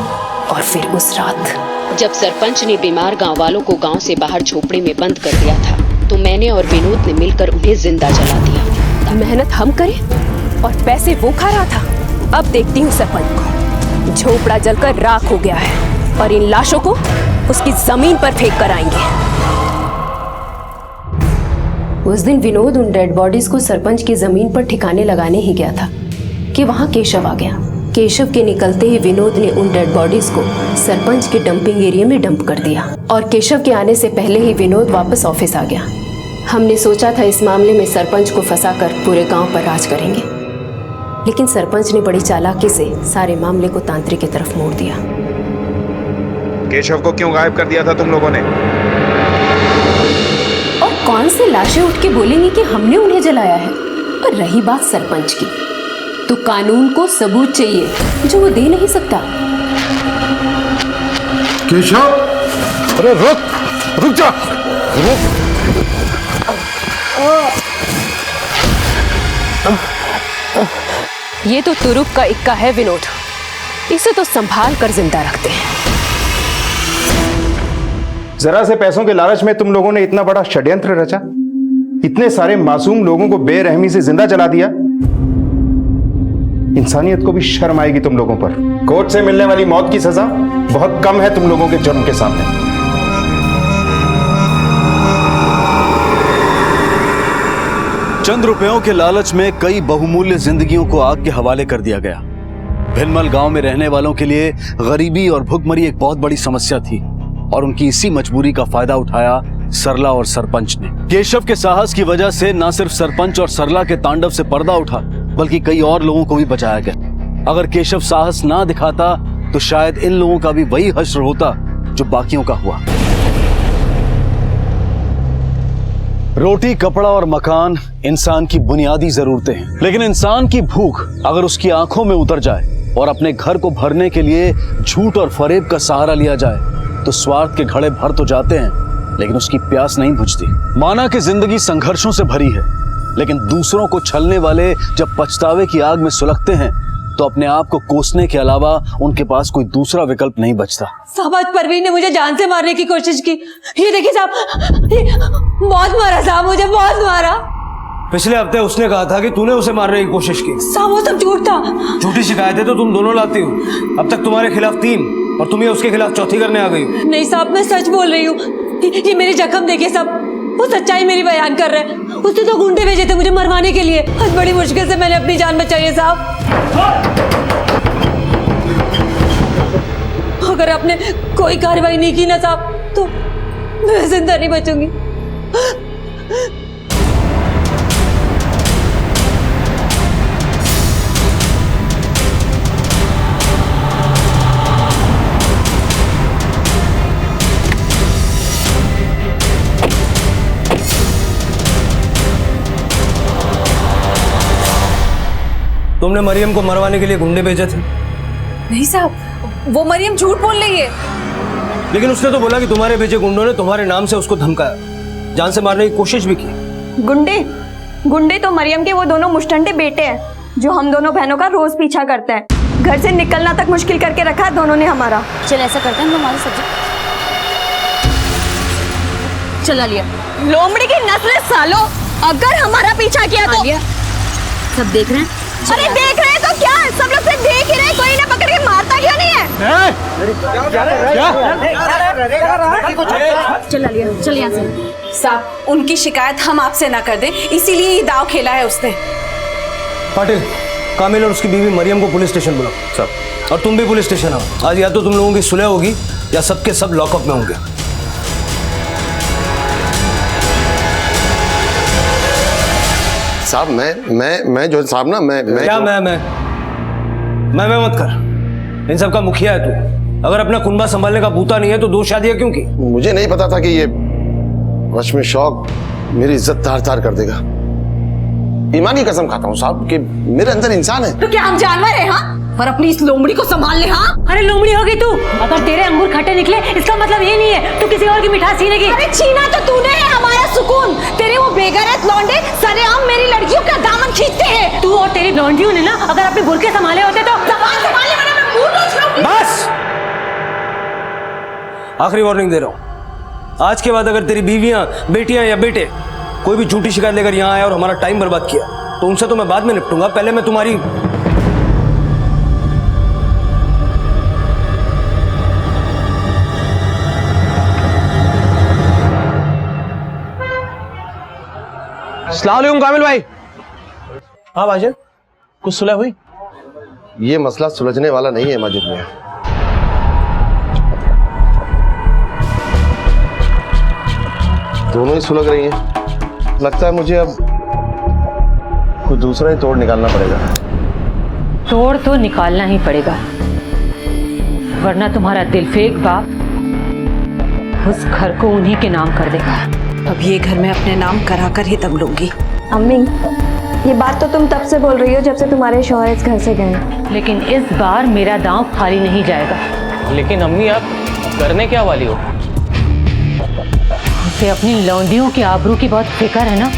और फिर उस रात जब सरपंच ने बीमार गांव वालों को गांव से बाहर झोपड़ी में बंद कर दिया था, तो मैंने और विनोद ने मिलकर उन्हें जिंदा जला दिया। मेहनत हम करें और पैसे वो खा रहा था। अब देखती हूँ सरपंच को। झोपड़ा जलकर राख हो गया है और इन लाशों को उसकी जमीन पर फेंक कर आएंगे। उस दिन विनोद उन डेड बॉडीज को सरपंच की जमीन पर ठिकाने लगाने ही गया था कि वहां केशव आ गया। केशव के निकलते ही विनोद ने उन डेड बॉडीज को सरपंच के डंपिंग एरिया में डंप कर दिया, और केशव के आने से पहले ही विनोद वापस ऑफिस आ गया। हमने सोचा था इस मामले में सरपंच को फंसाकर पूरे गांव पर राज करेंगे, लेकिन सरपंच ने बड़ी चालाकी से सारे मामले को तांत्रिक की तरफ मोड़ दिया। केशव को क्यों गायब कर दिया था तुम लोगों ने? और कौन से लाशें उठ के बोलेंगी कि हमने उन्हें जलाया है? और रही बात सरपंच की, तो कानून को सबूत चाहिए जो वो दे नहीं सकता। केशव, अरे रुक जा। ये तो तुरुप का इक्का है विनोद, इसे तो संभाल कर जिंदा रखते हैं। जरा से पैसों के लालच में तुम लोगों ने इतना बड़ा षड्यंत्र रचा, इतने सारे मासूम लोगों को बेरहमी से जिंदा जला दिया। इंसानियत को भी शर्म आएगी तुम लोगों पर। कोर्ट से मिलने वाली मौत की सजा बहुत कम है तुम लोगों के जुर्म के सामने। चंद रुपयों के लालच में कई बहुमूल्य जिंदगियों को आग के हवाले कर दिया गया। भिलमल गांव में रहने वालों के लिए गरीबी और भुखमरी एक बहुत बड़ी समस्या थी, और उनकी इसी मजबूरी का फायदा उठाया सरला और सरपंच ने। केशव के साहस की वजह से न सिर्फ सरपंच और सरला के तांडव से पर्दा उठा, बल्कि कई और लोगों को भी बचाया गया। अगर केशव साहस ना दिखाता तो शायद इन लोगों का भी वही हश्र होता जो बाकियों का हुआ। रोटी, कपड़ा और मकान इंसान की बुनियादी जरूरतें हैं, लेकिन इंसान की भूख अगर उसकी आंखों में उतर जाए और अपने घर को भरने के लिए झूठ और फरेब का सहारा लिया जाए तो स्वार्थ के घड़े भर तो जाते हैं, लेकिन उसकी प्यास नहीं बुझती। माना कि जिंदगी संघर्षों से भरी है, लेकिन दूसरों को छलने वाले जब पछतावे की आग में सुलगते हैं तो अपने आप को कोसने के अलावा उनके पास कोई दूसरा विकल्प नहीं बचता। साहब, आज परवीन ने मुझे जान से मारने की कोशिश की। ये देखिए साहब, ये बहुत मारा साहब, मुझे बहुत मारा। पिछले हफ्ते उसने कहा था कि तूने उसे मारने की कोशिश की। साहब वो सब झूठ था। झूठी शिकायतें तो तुम दोनों लाती हो। अब तक तुम्हारे खिलाफ 3 और तुम उसके खिलाफ चौथी करने आ गई हो। नहीं साहब, मैं सच बोल रही हूँ। ये मेरे जख्म देखिए साहब, वो सच्चाई मेरी बयान कर रहे हैं। उसने तो गुंडे भेजे थे मुझे मरवाने के लिए। आज बड़ी मुश्किल से मैंने अपनी जान बचाई है साहब। अगर आपने कोई कार्रवाई नहीं की ना साहब तो मैं जिंदा नहीं बचूंगी। तुमने मरियम को मरवाने के लिए गुंडे भेजे थे? नहीं साहब, वो मरियम झूठ बोल रही है। लेकिन उसने तो बोला कि तुम्हारे भेजे गुंडों ने तुम्हारे नाम से उसको धमकाया, जान से मारने की कोशिश भी की। गुंडे तो मरियम के वो दोनों मुश्तंडे बेटे हैं जो हम दोनों बहनों का रोज पीछा करते हैं। घर से निकलना तक मुश्किल करके रखा है दोनों ने हमारा। चल ऐसा करते हैं हम हमारे सब्जेक्ट चला लिया। लोमड़ी की नस्ल सालो, अगर हमारा पीछा किया तो सब देख रहे हैं। अरे देख रहे हैं तो क्या, सब लोग सिर्फ देख ही रहे, कोई ना पकड़ के मारता क्यों नहीं है? चला लिया, चल यहाँ से। साहब, उनकी शिकायत हम आपसे ना कर दें, इसीलिए ये दाव खेला है उसने। पाटिल, कामिल और उसकी बीवी मरियम को पुलिस स्टेशन बुलाओ। सब। और तुम भी पुलिस स्टेशन आओ। आज या तो तुम लोगों की सुलह होगी या सबके सब लॉकअप में होंगे। साहब मैं जो साहब ना मैं क्या मैं मत कर। इन सब का मुखिया है तू। अगर अपना कुनबा संभालने का बूता नहीं है तो 2 शादियां क्यों की? मुझे नहीं पता था कि ये रश्मि शौक मेरी इज्जत तार तार कर देगा। ईमान की कसम खाता हूँ साहब कि मेरे अंदर इंसान है। तो क्या हम जानवर हैं? हाँ, और अपनी इस लोमड़ी को संभाल ले। हाँ, अरे लोमड़ी होगी तू। अगर तेरे अंगूर खट्टे निकले इसका मतलब ये नहीं है तू किसी और की मिठास छीनेगी। अरे छीना तो तूने है हमारा सुकून। तेरे वो बेगैरत लौंडे सरेआम मेरी लड़कियों का दामन खींचते हैं। तू और तेरी लौंडियों ने ना अगर अपने बुरके संभाले होते तो संभालने वाला मैं मुंह नोच लूंगी। बस, आखिरी वार्निंग दे रहा हूं। आज के बाद अगर तेरी बीवियां, बेटियां या बेटे कोई भी झूठी शिकायत लेकर यहां आया और हमारा टाइम बर्बाद किया तो उनसे तो मैं बाद में निपटूंगा। पहले मैं तुम्हारी अस्सलाम वालेकुम कामिल भाई। हाँ माजिद, कुछ सुलह हुई? ये मसला सुलझने वाला नहीं है माजिद मियां। दोनों ही सुलग रही हैं। लगता है मुझे अब कुछ दूसरा ही तोड़ निकालना पड़ेगा। तोड़ तो निकालना ही पड़ेगा, वरना तुम्हारा दिलफेक बाप उस घर को उन्हीं के नाम कर देगा। अब ये घर मैं अपने नाम कराकर ही दम लूंगी। अम्मी, ये बात तो तुम तब से बोल रही हो जब से तुम्हारे शौहर इस घर से गए। लेकिन इस बार मेरा दांव खाली नहीं जाएगा। लेकिन अम्मी आप करने क्या वाली हो? उसे अपनी लौंडियों की आबरू की बहुत फिक्र है ना,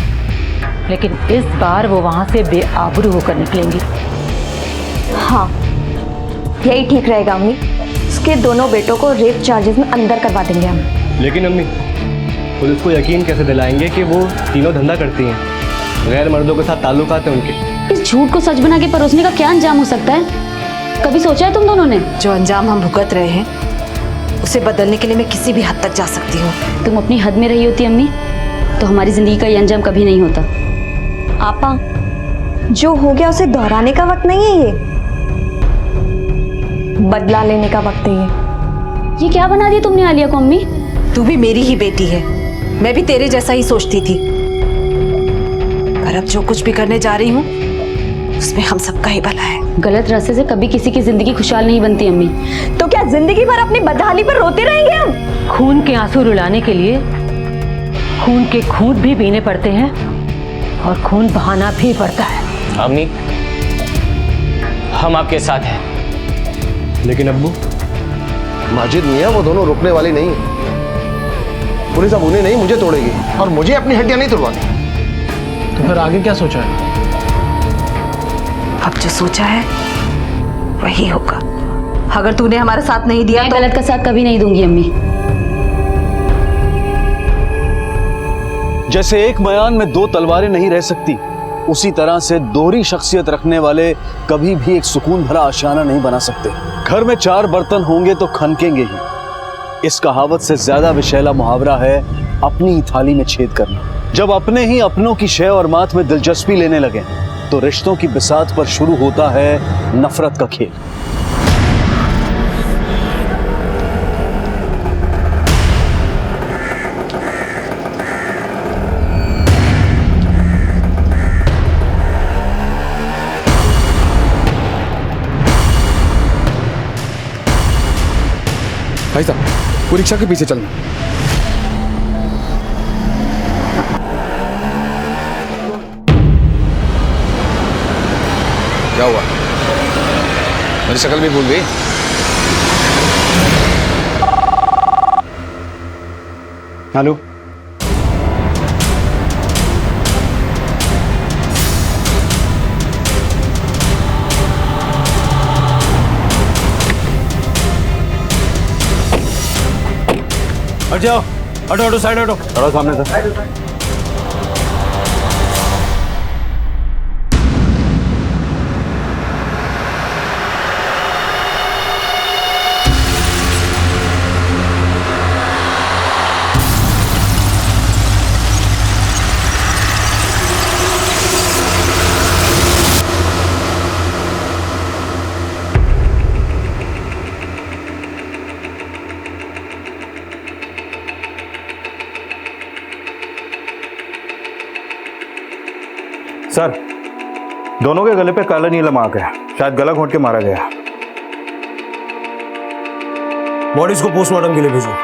लेकिन इस बार वो वहां से बेआबरू होकर निकलेंगी। हाँ, यही ठीक रहेगा अम्मी। उसके दोनों बेटों को रेप चार्जेस में अंदर करवा देंगे हम। लेकिन अम्मी, पुलिस को यकीन कैसे दिलाएंगे कि वो तीनों धंधा करती हैं, गैर मर्दों के साथ ताल्लुकात हैं उनके? इस झूठ को सच बना के परोसने का क्या अंजाम हो सकता है? कभी सोचा है तुम दोनों ने? जो अंजाम हम भुगत रहे हैं उसे बदलने के लिए मैं किसी भी हद तक जा सकती हूँ। तुम अपनी हद में रही होती अम्मी तो हमारी जिंदगी का ये अंजाम कभी नहीं होता। आपा, जो हो गया उसे दोहराने का वक्त नहीं है, ये बदला लेने का वक्त है। ये क्या बना दिया तुमने आलिया को अम्मी? तू भी मेरी ही बेटी है, मैं भी तेरे जैसा ही सोचती थी। पर अब जो कुछ भी करने जा रही हूँ उसमें हम सबका ही भला है। गलत रास्ते से कभी किसी की जिंदगी खुशहाल नहीं बनती अम्मी। तो क्या जिंदगी भर अपनी बदहाली पर रोते रहेंगे हम? खून के आंसू रुलाने के लिए खून के घूंट भी पीने पड़ते हैं और खून बहाना भी पड़ता है। अम्मी, हम आपके साथ हैं। लेकिन अब्बू, माजिद मियां वो दोनों रुकने वाली नहीं है। पुलिस अब उन्हें नहीं मुझे तोड़ेगी और मुझे अपनी हड्डियां नहीं तोड़वानी। तो फिर आगे क्या सोचा है? अब जो सोचा है वही होगा। अगर तूने हमारा साथ नहीं दिया तो गलत का साथ कभी नहीं दूंगी अम्मी। जैसे एक मयान में दो तलवारें नहीं रह सकती, उसी तरह से दोहरी शख्सियत रखने वाले कभी भी एक सुकून भरा आशियाना नहीं बना सकते। घर में 4 बर्तन होंगे तो खनकेंगे ही। इस कहावत से ज्यादा विशैला मुहावरा है अपनी ही थाली में छेद करना। जब अपने ही अपनों की शय और मात में दिलचस्पी लेने लगे तो रिश्तों की बिसात पर शुरू होता है नफरत का खेल। भाई साहब, वो रिक्शा के पीछे चलना। क्या हुआ? मेरी शक्ल भी भूल गई? हेलो, हट जाओ, हटो हटो, साइड हटो। थोड़ा सामने था। सर, दोनों के गले पे काला नीला मार्क है, शायद गला घोंट के मारा गया। बॉडीज को पोस्टमार्टम के लिए भेजो।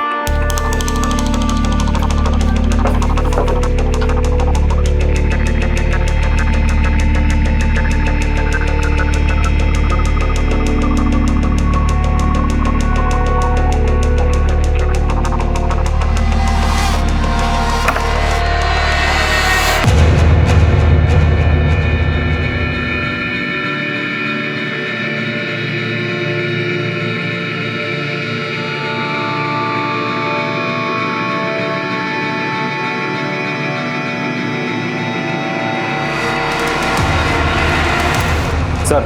सर,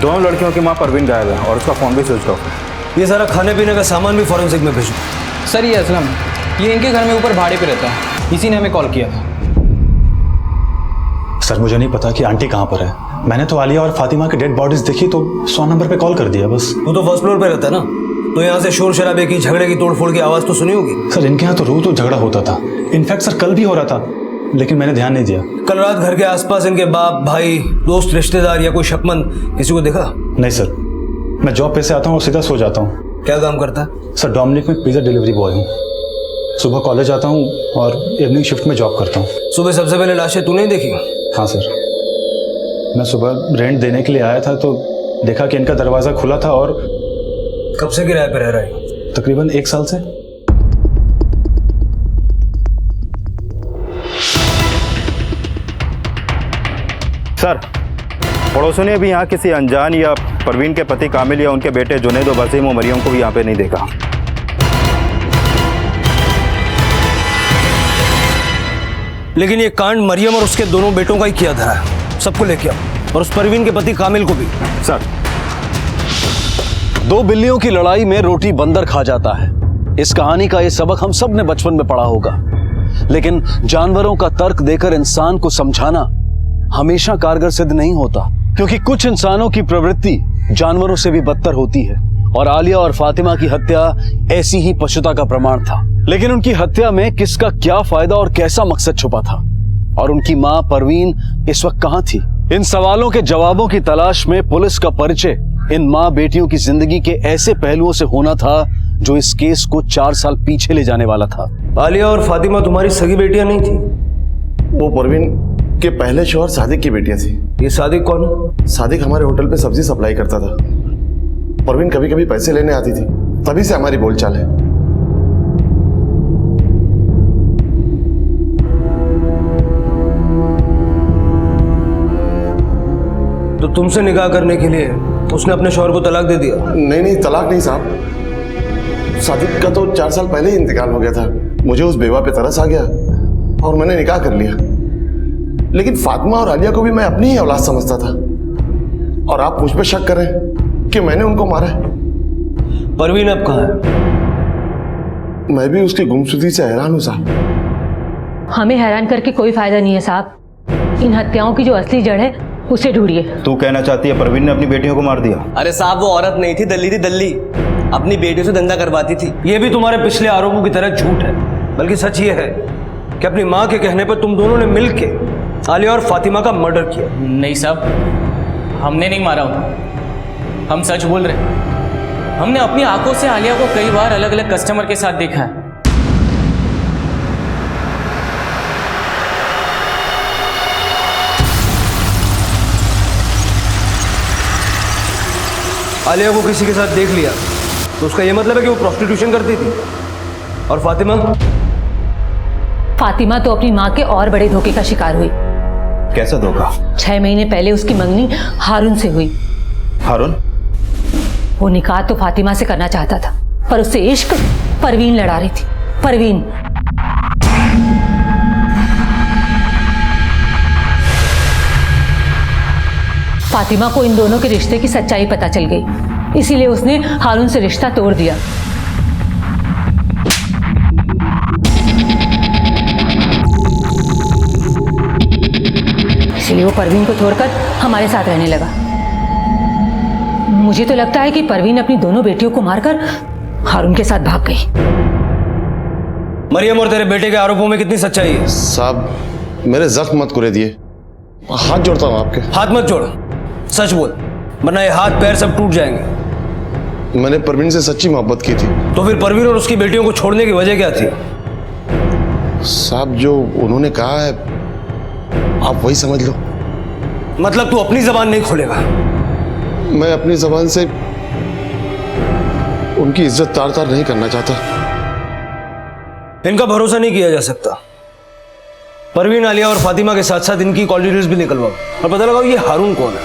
दोनों लड़कियों की मां परवीन गायब है और उसका फोन भी स्विच ऑफ है। ये सारा खाने पीने का सामान भी फॉरेंसिक में भेजो। सर ये असलम, ये इनके घर में ऊपर भाड़े पे रहता है, इसी ने हमें कॉल किया था। सर मुझे नहीं पता कि आंटी कहाँ पर है। मैंने तो आलिया और फातिमा की डेड बॉडीज देखी तो 100 नंबर पे कॉल कर दिया बस। वो तो फर्स्ट फ्लोर पे रहता है ना, तो यहाँ से शोर शराबे की, झगड़े की, तोड़फोड़ की आवाज तो सुनी होगी। सर इनके यहाँ तो रोज तो झगड़ा होता था, इनफैक्ट सर कल भी हो रहा था, लेकिन मैंने ध्यान नहीं दिया। कल रात घर के आसपास इनके बाप, भाई, दोस्त, रिश्तेदार या कोई शक्मंद किसी को देखा? नहीं सर, मैं जॉब पे से आता हूँ और सीधा सो जाता हूँ। क्या काम करता है? सर डोमिनिक में पिज्जा डिलीवरी बॉय हूँ। सुबह कॉलेज आता हूँ और इवनिंग शिफ्ट में जॉब करता हूँ। सुबह सबसे पहले लाशें तूने देखी? हाँ सर, मैं सुबह रेंट देने के लिए आया था तो देखा कि इनका दरवाज़ा खुला था। और कब से किराए पे रह रहा है? तकरीबन 1 साल से। सर, पड़ोसियों ने भी यहाँ किसी अनजान या परवीन के पति कामिल या उनके बेटे जुनैद और वसीम और मरियम को भी यहाँ पे नहीं देखा। लेकिन ये कांड मरियम और उसके दोनों बेटों का ही किया धरा है। सबको लेके आओ, और उस परवीन के पति कामिल को भी। सर, 2 बिल्लियों की लड़ाई में रोटी बंदर खा जाता है। इस कहानी का ये सबक हम सब ने बचपन में पढ़ा होगा, लेकिन जानवरों का तर्क देकर इंसान को समझाना हमेशा कारगर सिद्ध नहीं होता, क्योंकि कुछ इंसानों की प्रवृत्ति जानवरों से भी बदतर होती है। और आलिया और फातिमा की हत्या ऐसी ही पशुता का प्रमाण था। लेकिन उनकी हत्या में किसका क्या फायदा और कैसा मकसद छुपा था, और उनकी मां परवीन इस वक्त कहां थी? इन सवालों के जवाबों की तलाश में पुलिस का परिचय इन मां बेटियों की जिंदगी के ऐसे पहलुओं से होना था जो इस केस को 4 साल पीछे ले जाने वाला था। आलिया और फातिमा तुम्हारी सगी बेटियां नहीं थी? वो परवीन के पहले शौहर सादिक की बेटियां थी। ये सादिक कौन? सादिक हमारे होटल पे सब्जी सप्लाई करता था। परवीन कभी कभी पैसे लेने आती थी, तभी से हमारी बोलचाल है। तुमसे निकाह करने के लिए उसने अपने शौहर को तलाक दे दिया? नहीं नहीं, तलाक नहीं साहब। सादिक का तो 4 साल पहले ही इंतकाल हो गया था। मुझे उस बेवा पे तरस आ गया और मैंने निकाह कर लिया। लेकिन फातिमा और आलिया को भी मैं अपनी ही औलाद समझता था, और आप मुझ पे शक कर रहे हैं कि मैंने उनको मारा है। परवीन अब कहाँ है? मैं भी उसकी गुमशुदगी से हैरान हूं साहब। हमें हैरान करके कोई फायदा नहीं है साहब। इन हत्याओं की जो असली जड़ है उसे ढूंढिए। तू कहना चाहती है परवीन ने अपनी बेटियों को मार दिया? अरे साहब, वो औरत नहीं थी, दल्ली थी, दल्ली। अपनी बेटियों से धंधा करवाती थी। ये भी तुम्हारे पिछले आरोपों की तरह झूठ है। बल्कि सच ये है कि अपनी माँ के कहने पर तुम दोनों ने मिलकर आलिया और फातिमा का मर्डर किया। नहीं साहब, हमने नहीं मारा उन्हें। हम सच बोल रहे हैं। हमने अपनी आंखों से आलिया को कई बार अलग अलग कस्टमर के साथ देखा है। आलिया को किसी के साथ देख लिया तो उसका यह मतलब है कि वो प्रोस्टिट्यूशन करती थी। और फातिमा? फातिमा तो अपनी माँ के और बड़े धोखे का शिकार हुई। कैसा धोखा? 6 महीने पहले उसकी मंगनी हारून से हुई। हारून? वो निकाह तो फातिमा से करना चाहता था, पर उससे इश्क परवीन लड़ा रही थी। परवीन फातिमा को इन दोनों के रिश्ते की सच्चाई पता चल गई, इसीलिए उसने हारून से रिश्ता तोड़ दिया। इसलिए वो परवीन को छोड़कर हमारे साथ रहने लगा। मुझे तो लगता है कि परवीन अपनी दोनों बेटियों को मारकर हारून के साथ भाग गई। मरियम और तेरे बेटे के आरोपों में कितनी सच्चाई है? साहब, मेरे जख्म मत कुरे दिए। हाथ जोड़ता हूं आपके। हाथ मत जोड़, सच बोल, वरना ये हाथ पैर सब टूट जाएंगे। मैंने परवीन से सच्ची मोहब्बत की थी। तो फिर परवीन और उसकी बेटियों को छोड़ने की वजह क्या थी? साहब, जो उन्होंने कहा है आप वही समझ लो। मतलब तू अपनी जबान नहीं खोलेगा? मैं अपनी जबान से उनकी इज्जत तार तार नहीं करना चाहता। इनका भरोसा नहीं किया जा सकता। परवीन, आलिया और फातिमा के साथ साथ इनकी कॉल डिटेल्स भी निकलवाओ और पता लगाओ ये हारून कौन है।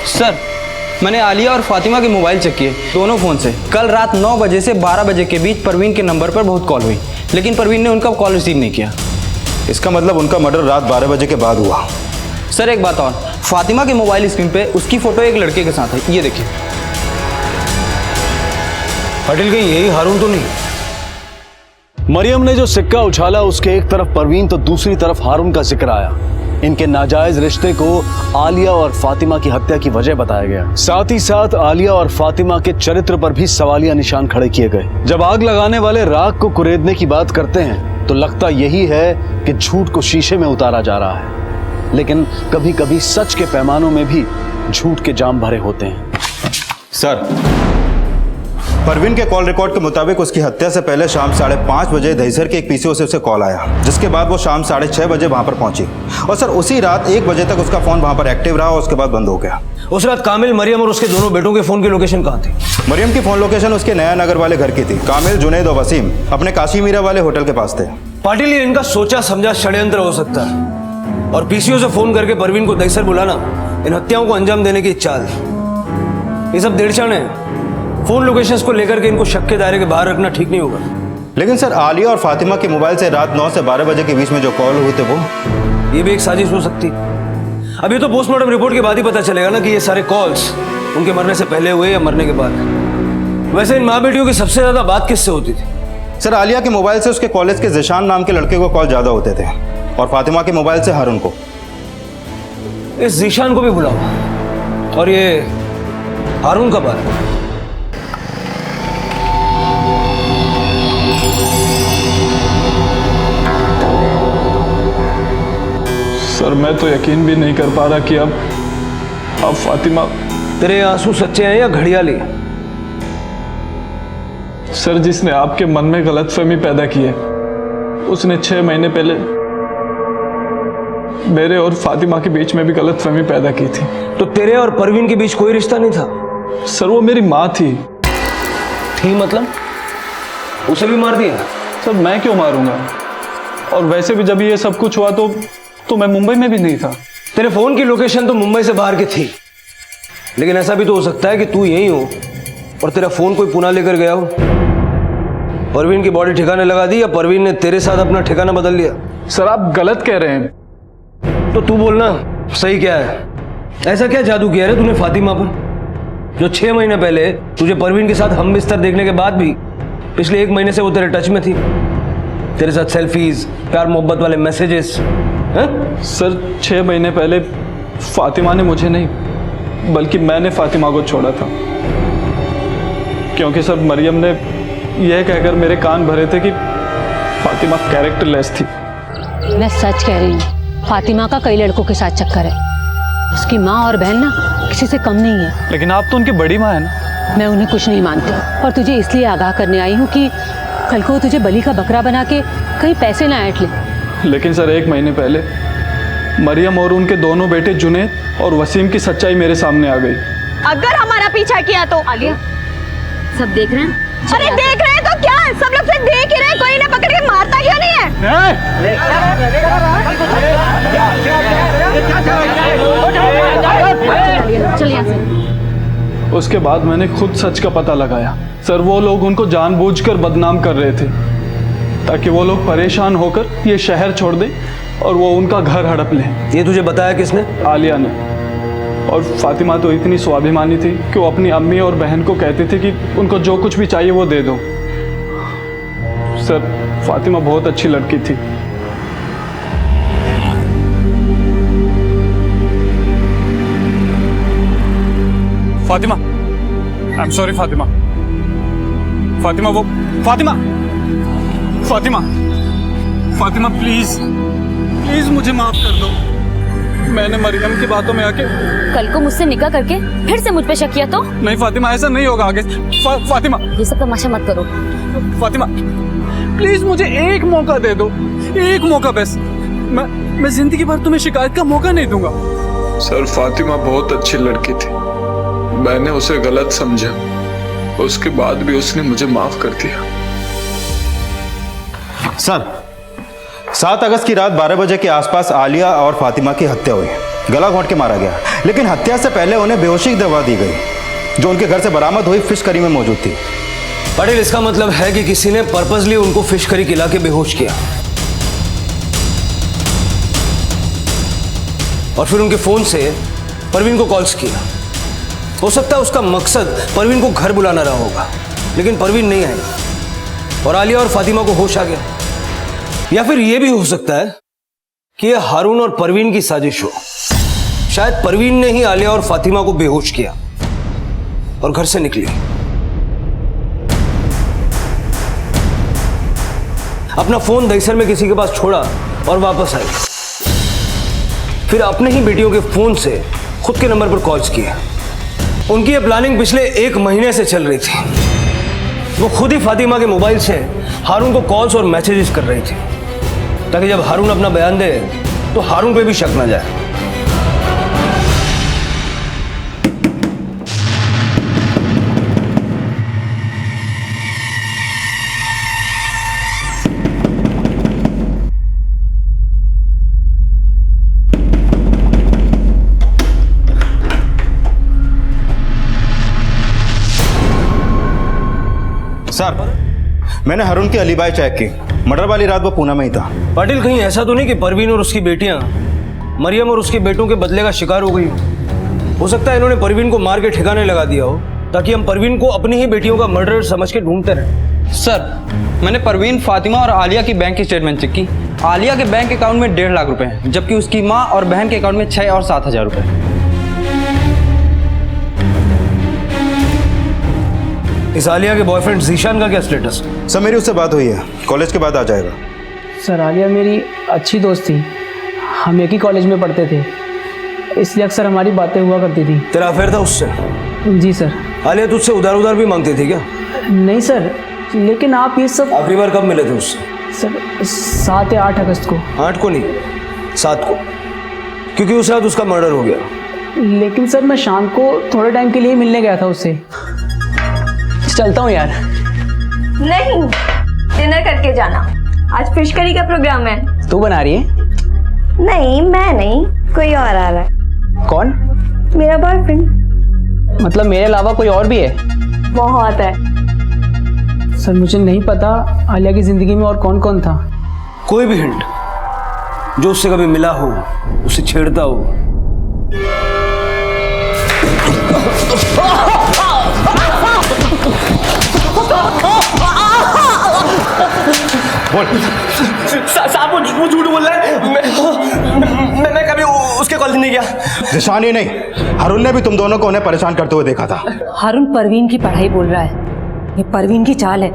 सर, मैंने आलिया और फातिमा के मोबाइल चेक किए, दोनों फोन से। कल रात 9 बजे से 12 बजे के बीच परवीन के नंबर पर बहुत कॉल हुई, लेकिन परवीन ने उनका कॉल रिसीव नहीं किया। इसका मतलब उनका मर्डर रात 12 बजे के बाद हुआ। सर एक बात और, फातिमा के मोबाइल स्क्रीन पे उसकी फोटो एक लड़के के साथ है, ये देखिए। पाटिल, कहीं यही हारून तो नहीं? मरियम ने जो सिक्का उछाला उसके एक तरफ परवीन तो दूसरी तरफ हारून का जिक्र आया। इनके नाजायज रिश्ते को आलिया और फातिमा की हत्या की वजह बताया गया। साथ ही साथ आलिया और फातिमा के चरित्र पर भी सवालिया निशान खड़े किए गए। जब आग लगाने वाले राख को कुरेदने की बात करते हैं तो लगता यही है कि झूठ को शीशे में उतारा जा रहा है, लेकिन कभी कभी सच के पैमानों में भी झूठ के जाम भरे होते हैं। सर, परवीन के कॉल रिकॉर्ड के मुताबिक उसकी हत्या से पहले शाम 5:30 बजे दहीसर के एक पीसीओ से उसे कॉल आया, जिसके बाद वो शाम 6:30 बजे वहां पर पहुंची। और सर उसी रात 1 बजे तक उसका फोन वहां पर एक्टिव रहा और उसके बाद बंद हो गया। उस रात कामिल, मरियम और उसके दोनों बेटों के फोन की लोकेशन कहाँ थी? मरियम की फोन लोकेशन उसके नया नगर वाले घर की थी। कामिल, जुनैद और वसीम अपने काशी मीरा वाले होटल के पास थे। पाटिल, ये इनका सोचा समझा षड्यंत्र हो सकता है, और पीसीओ से फोन करके परवीन को दहीसर बुलाना इन हत्याओं को अंजाम देने की चाल। ये सब देड़चण है। फोन लोकेशंस को लेकर के इनको शक के दायरे के बाहर रखना ठीक नहीं होगा। लेकिन सर, आलिया और फातिमा के मोबाइल से रात 9 से 12 बजे के बीच में जो कॉल हुए थे ये भी एक साजिश हो सकती। अब ये तो पोस्टमार्टम रिपोर्ट के बाद ही पता चलेगा ना कि ये सारे कॉल्स उनके मरने से पहले हुए या मरने के बाद। वैसे इन माँ बेटियों की सबसे ज्यादा बात किससे होती थी? सर, आलिया के मोबाइल से उसके कॉलेज के जिशान नाम के लड़के को कॉल ज्यादा होते थे, और फातिमा के मोबाइल से हारून को। इस जिशान को भी बुलाओ। और ये हारून कब आ रहा है? सर, मैं तो यकीन भी नहीं कर पा रहा कि अब फातिमा। तेरे आंसू सच्चे हैं या घड़ियाली? सर, जिसने आपके मन में गलतफहमी पैदा की है उसने 6 महीने पहले मेरे और फातिमा के बीच में भी गलतफहमी पैदा की थी। तो तेरे और परवीन के बीच कोई रिश्ता नहीं था? सर, वो मेरी माँ थी। मतलब उसे भी मार दिया? सर, मैं क्यों मारूंगा? और वैसे भी जब ये सब कुछ हुआ तो मैं मुंबई में भी नहीं था। तेरे फोन की लोकेशन तो मुंबई से बाहर की थी, लेकिन ऐसा भी तो हो सकता है कि तू यहीं हो और तेरा फोन कोई पुणे लेकर गया हो। परवीन की बॉडी ठिकाने लगा दी या परवीन ने तेरे साथ अपना ठिकाना बदल लिया? सर आप गलत कह रहे हैं। तो तू बोलना सही क्या है? ऐसा क्या जादू किया रे तूने फातिमा पर, जो 6 महीने पहले तुझे परवीन के साथ हम बिस्तर देखने के बाद भी पिछले 1 महीने से वो तेरे टच में थी, तेरे साथ सेल्फीज, प्यार मोहब्बत वाले मैसेजेस हैं? सर 6 महीने पहले फातिमा ने मुझे नहीं बल्कि मैंने फातिमा को छोड़ा था, क्योंकि सर मरियम ने यह कहकर मेरे कान भरे थे कि फातिमा कैरेक्टरलेस थी। मैं सच कह रही हूँ, फातिमा का कई लड़कों के साथ चक्कर है। उसकी माँ और बहन ना किसी से कम नहीं है। लेकिन आप तो उनकी बड़ी माँ है ना। मैं उन्हें कुछ नहीं मानती और तुझे इसलिए आगाह करने आई हूँ कि कल को तुझे बलि का बकरा बना के कहीं पैसे ना ऐंठ ले। लेकिन सर 1 महीने पहले मरियम और उनके दोनों बेटे जुनैद और वसीम की सच्चाई मेरे सामने आ गई। अगर हमारा पीछा किया तो आलिया, सब देख रहे हैं? अरे देख रहे हैं तो क्या, सब लोग सिर्फ देख ही रहे हैं, कोई इन्हें पकड़ के मारता क्यों नहीं है? चल यहाँ से। उसके बाद मैंने खुद सच का पता लगाया। सर वो लोग उनको जानबूझकर बदनाम कर रहे थे ताकि वो लोग परेशान होकर ये शहर छोड़ दें और वो उनका घर हड़प लें। ये तुझे बताया किसने? आलिया ने। और फातिमा तो इतनी स्वाभिमानी थी कि वो अपनी अम्मी और बहन को कहती थी कि उनको जो कुछ भी चाहिए वो दे दो। सर फातिमा बहुत अच्छी लड़की थी। Fatima, I am sorry Fatima. Fatima वो फातिमा फातिमा फातिमा प्लीज प्लीज मुझे माफ कर दो। मैंने मरियम की बातों में आके कल को मुझसे निकाह करके फिर से मुझ पे शक किया तो? नहीं फातिमा, ऐसा नहीं होगा आगे। फातिमा ये सब तमाशा मत करो। फातिमा प्लीज मुझे एक मौका दे दो, एक मौका बस। मैं जिंदगी भर तुम्हें शिकायत का मौका नहीं दूंगा। सर फातिमा बहुत अच्छी लड़की थी, मैंने उसे गलत समझा, उसके बाद भी उसने मुझे माफ कर दिया। सर 7 अगस्त की रात 12 बजे के आसपास आलिया और फातिमा की हत्या हुई। गला घोंट के मारा गया, लेकिन हत्या से पहले उन्हें बेहोशी की दवा दी गई जो उनके घर से बरामद हुई फिश करी में मौजूद थी। पटेल, इसका मतलब है कि किसी ने पर्पसली उनको फिश करी खिला के बेहोश किया और फिर उनके फोन से परवीन को कॉल्स किया। हो सकता है उसका मकसद परवीन को घर बुलाना रहा होगा, लेकिन परवीन नहीं आई और आलिया और फातिमा को होश आ गया। या फिर यह भी हो सकता है कि यह हारून और परवीन की साजिश हो। शायद परवीन ने ही आलिया और फातिमा को बेहोश किया और घर से निकली, अपना फोन दहीसर में किसी के पास छोड़ा और वापस आई, फिर अपने ही बेटियों के फोन से खुद के नंबर पर कॉल्स किया। उनकी ये प्लानिंग पिछले 1 महीने से चल रही थी। वो खुद ही फातिमा के मोबाइल से हारून को कॉल्स और मैसेजेस कर रही थी ताकि जब हारून अपना बयान दे तो हारून पे भी शक ना जाए। सर मैंने हारून की अलीबाई चेक की, मर्डर वाली रात वो पुणे में ही था। पाटिल, कहीं ऐसा तो नहीं कि परवीन और उसकी बेटियां मरियम और उसके बेटों के बदले का शिकार हो गई? हो सकता है इन्होंने परवीन को मार के ठिकाने लगा दिया हो ताकि हम परवीन को अपनी ही बेटियों का मर्डर समझ के ढूंढते रहे। सर मैंने परवीन, फातिमा और आलिया की बैंक की स्टेटमेंट चेक की। आलिया के बैंक अकाउंट में 1.5 लाख रुपए हैं, जबकि उसकी माँ और बहन के अकाउंट में 6 और 7 हजार रुपए। इस आलिया के बॉयफ्रेंड जीशान का क्या स्टेटस? सर मेरी उससे बात हुई है, कॉलेज के बाद आ जाएगा। सर आलिया मेरी अच्छी दोस्त थी, हम एक ही कॉलेज में पढ़ते थे, इसलिए अक्सर हमारी बातें हुआ करती थी। तेरा अफेयर था उससे? जी सर। आलिया तुझसे उधार भी मांगती थी क्या? नहीं सर, लेकिन आप ये सब। आखिरी बार कब मिले थे उससे? सर 7 या 8 अगस्त को। 8 को नहीं, 7 को, क्योंकि उस रात उसका मर्डर हो गया। लेकिन सर मैं शाम को थोड़े टाइम के लिए मिलने गया था उससे। चलता हूँ यार। नहीं, डिनर करके जाना, आज फिश करी का प्रोग्राम है। तू बना रही है? नहीं मैं नहीं, कोई और आ रहा है। कौन? मेरा बॉयफ्रेंड। मतलब मेरे अलावा कोई और भी है? बहुत है सर, मुझे नहीं पता आलिया की जिंदगी में और कौन कौन था। कोई भी हिंट जो उससे कभी मिला हो, उसे छेड़ता हो। बोल। साहब वो झूठ बोल रहा है। मैं कभी उसके कॉलेज नहीं गया। निशानी नहीं, हरुण ने भी तुम दोनों को उन्हें परेशान करते हुए देखा था। हारून परवीन की पढ़ाई बोल रहा है। ये परवीन की चाल है,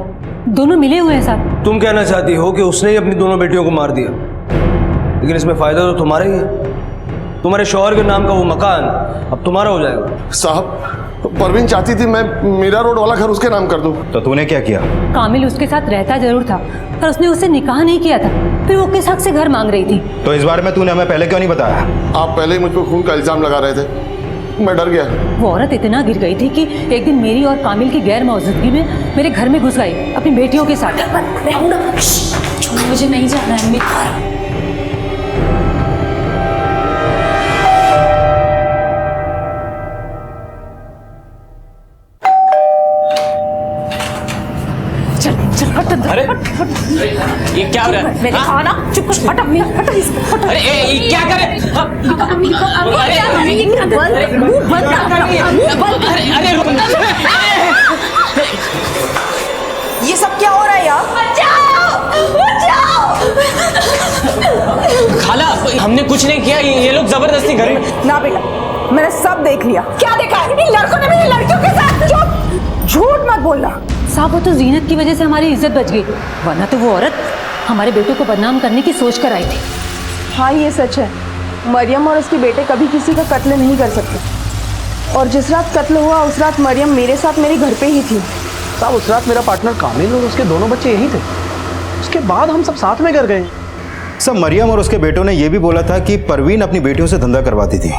दोनों मिले हुए हैं साहब। तुम कहना चाहती हो कि उसने ही अपनी दोनों बेटियों को मार दिया, लेकिन इसमें फायदा तो तुम्हारा ही है। तुम्हारे शौहर के नाम का वो मकान अब तुम्हारा हो जाएगा। साहब, परवीन चाहती थी मैं मीरा रोड वाला घर उसके नाम कर दूं। तो तूने क्या किया? कामिल उसके साथ रहता जरूर था, पर उसने उससे निकाह नहीं किया था। फिर वो किस हक से घर मांग रही थी? तो इस बारे में तूने हमें पहले क्यों नहीं बताया? आप पहले ही मुझ पर खून का इल्जाम लगा रहे थे, मैं डर गया। वो औरत इतना गिर गई थी कि एक दिन मेरी और कामिल की गैर मौजूदगी में मेरे घर में घुस गई अपनी बेटियों के साथ। मुझे नहीं जाना है। अरे ये क्या हो रहा है? मेरे खाना चुप हट अरे ये क्या कर रहे? ये सब क्या हो रहा है यार? खाला, हमने कुछ नहीं किया, ये लोग जबरदस्ती घर में। ना बेटा, मैंने सब देख लिया। क्या देखा? इन लड़कों ने मेरी लड़कियों के साथ। चुप, झूठ मत बोलना। साहब, वो तो जीनत की वजह से हमारी इज्जत बच गई, वरना तो वो औरत हमारे बेटों को बदनाम करने की सोच कर आई थी। हाँ, ये सच है। मरियम और उसके बेटे कभी किसी का कत्ल नहीं कर सकते। और जिस रात कत्ल हुआ उस रात मरियम मेरे साथ मेरे घर पे ही थी। साहब, उस रात मेरा पार्टनर कामिल और उसके दोनों बच्चे यहीं थे। उसके बाद हम सब साथ में घर गए। सब मरियम और उसके बेटों ने यह भी बोला था कि परवीन अपनी बेटियों से धंधा करवाती थी,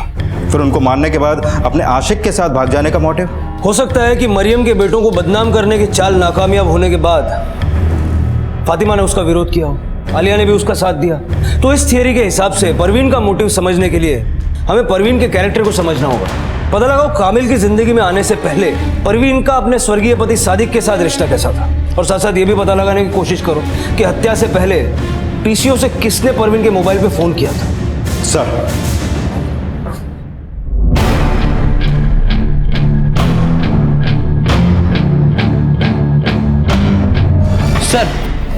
फिर उनको मारने के बाद अपने आशिक के साथ भाग जाने का मोटिव। हो सकता है कि मरियम के बेटों को बदनाम करने की चाल नाकामयाब होने के बाद फातिमा ने उसका विरोध किया हो, आलिया ने भी उसका साथ दिया। तो इस थियरी के हिसाब से परवीन का मोटिव समझने के लिए हमें परवीन के कैरेक्टर को समझना होगा। पता लगाओ कामिल की जिंदगी में आने से पहले परवीन का अपने स्वर्गीय पति सादिक के साथ रिश्ता कैसा था, और साथ साथ ये भी पता लगाने की कोशिश करो कि हत्या से पहले पीसीओ से किसने परवीन के मोबाइल पे फोन किया था। सर,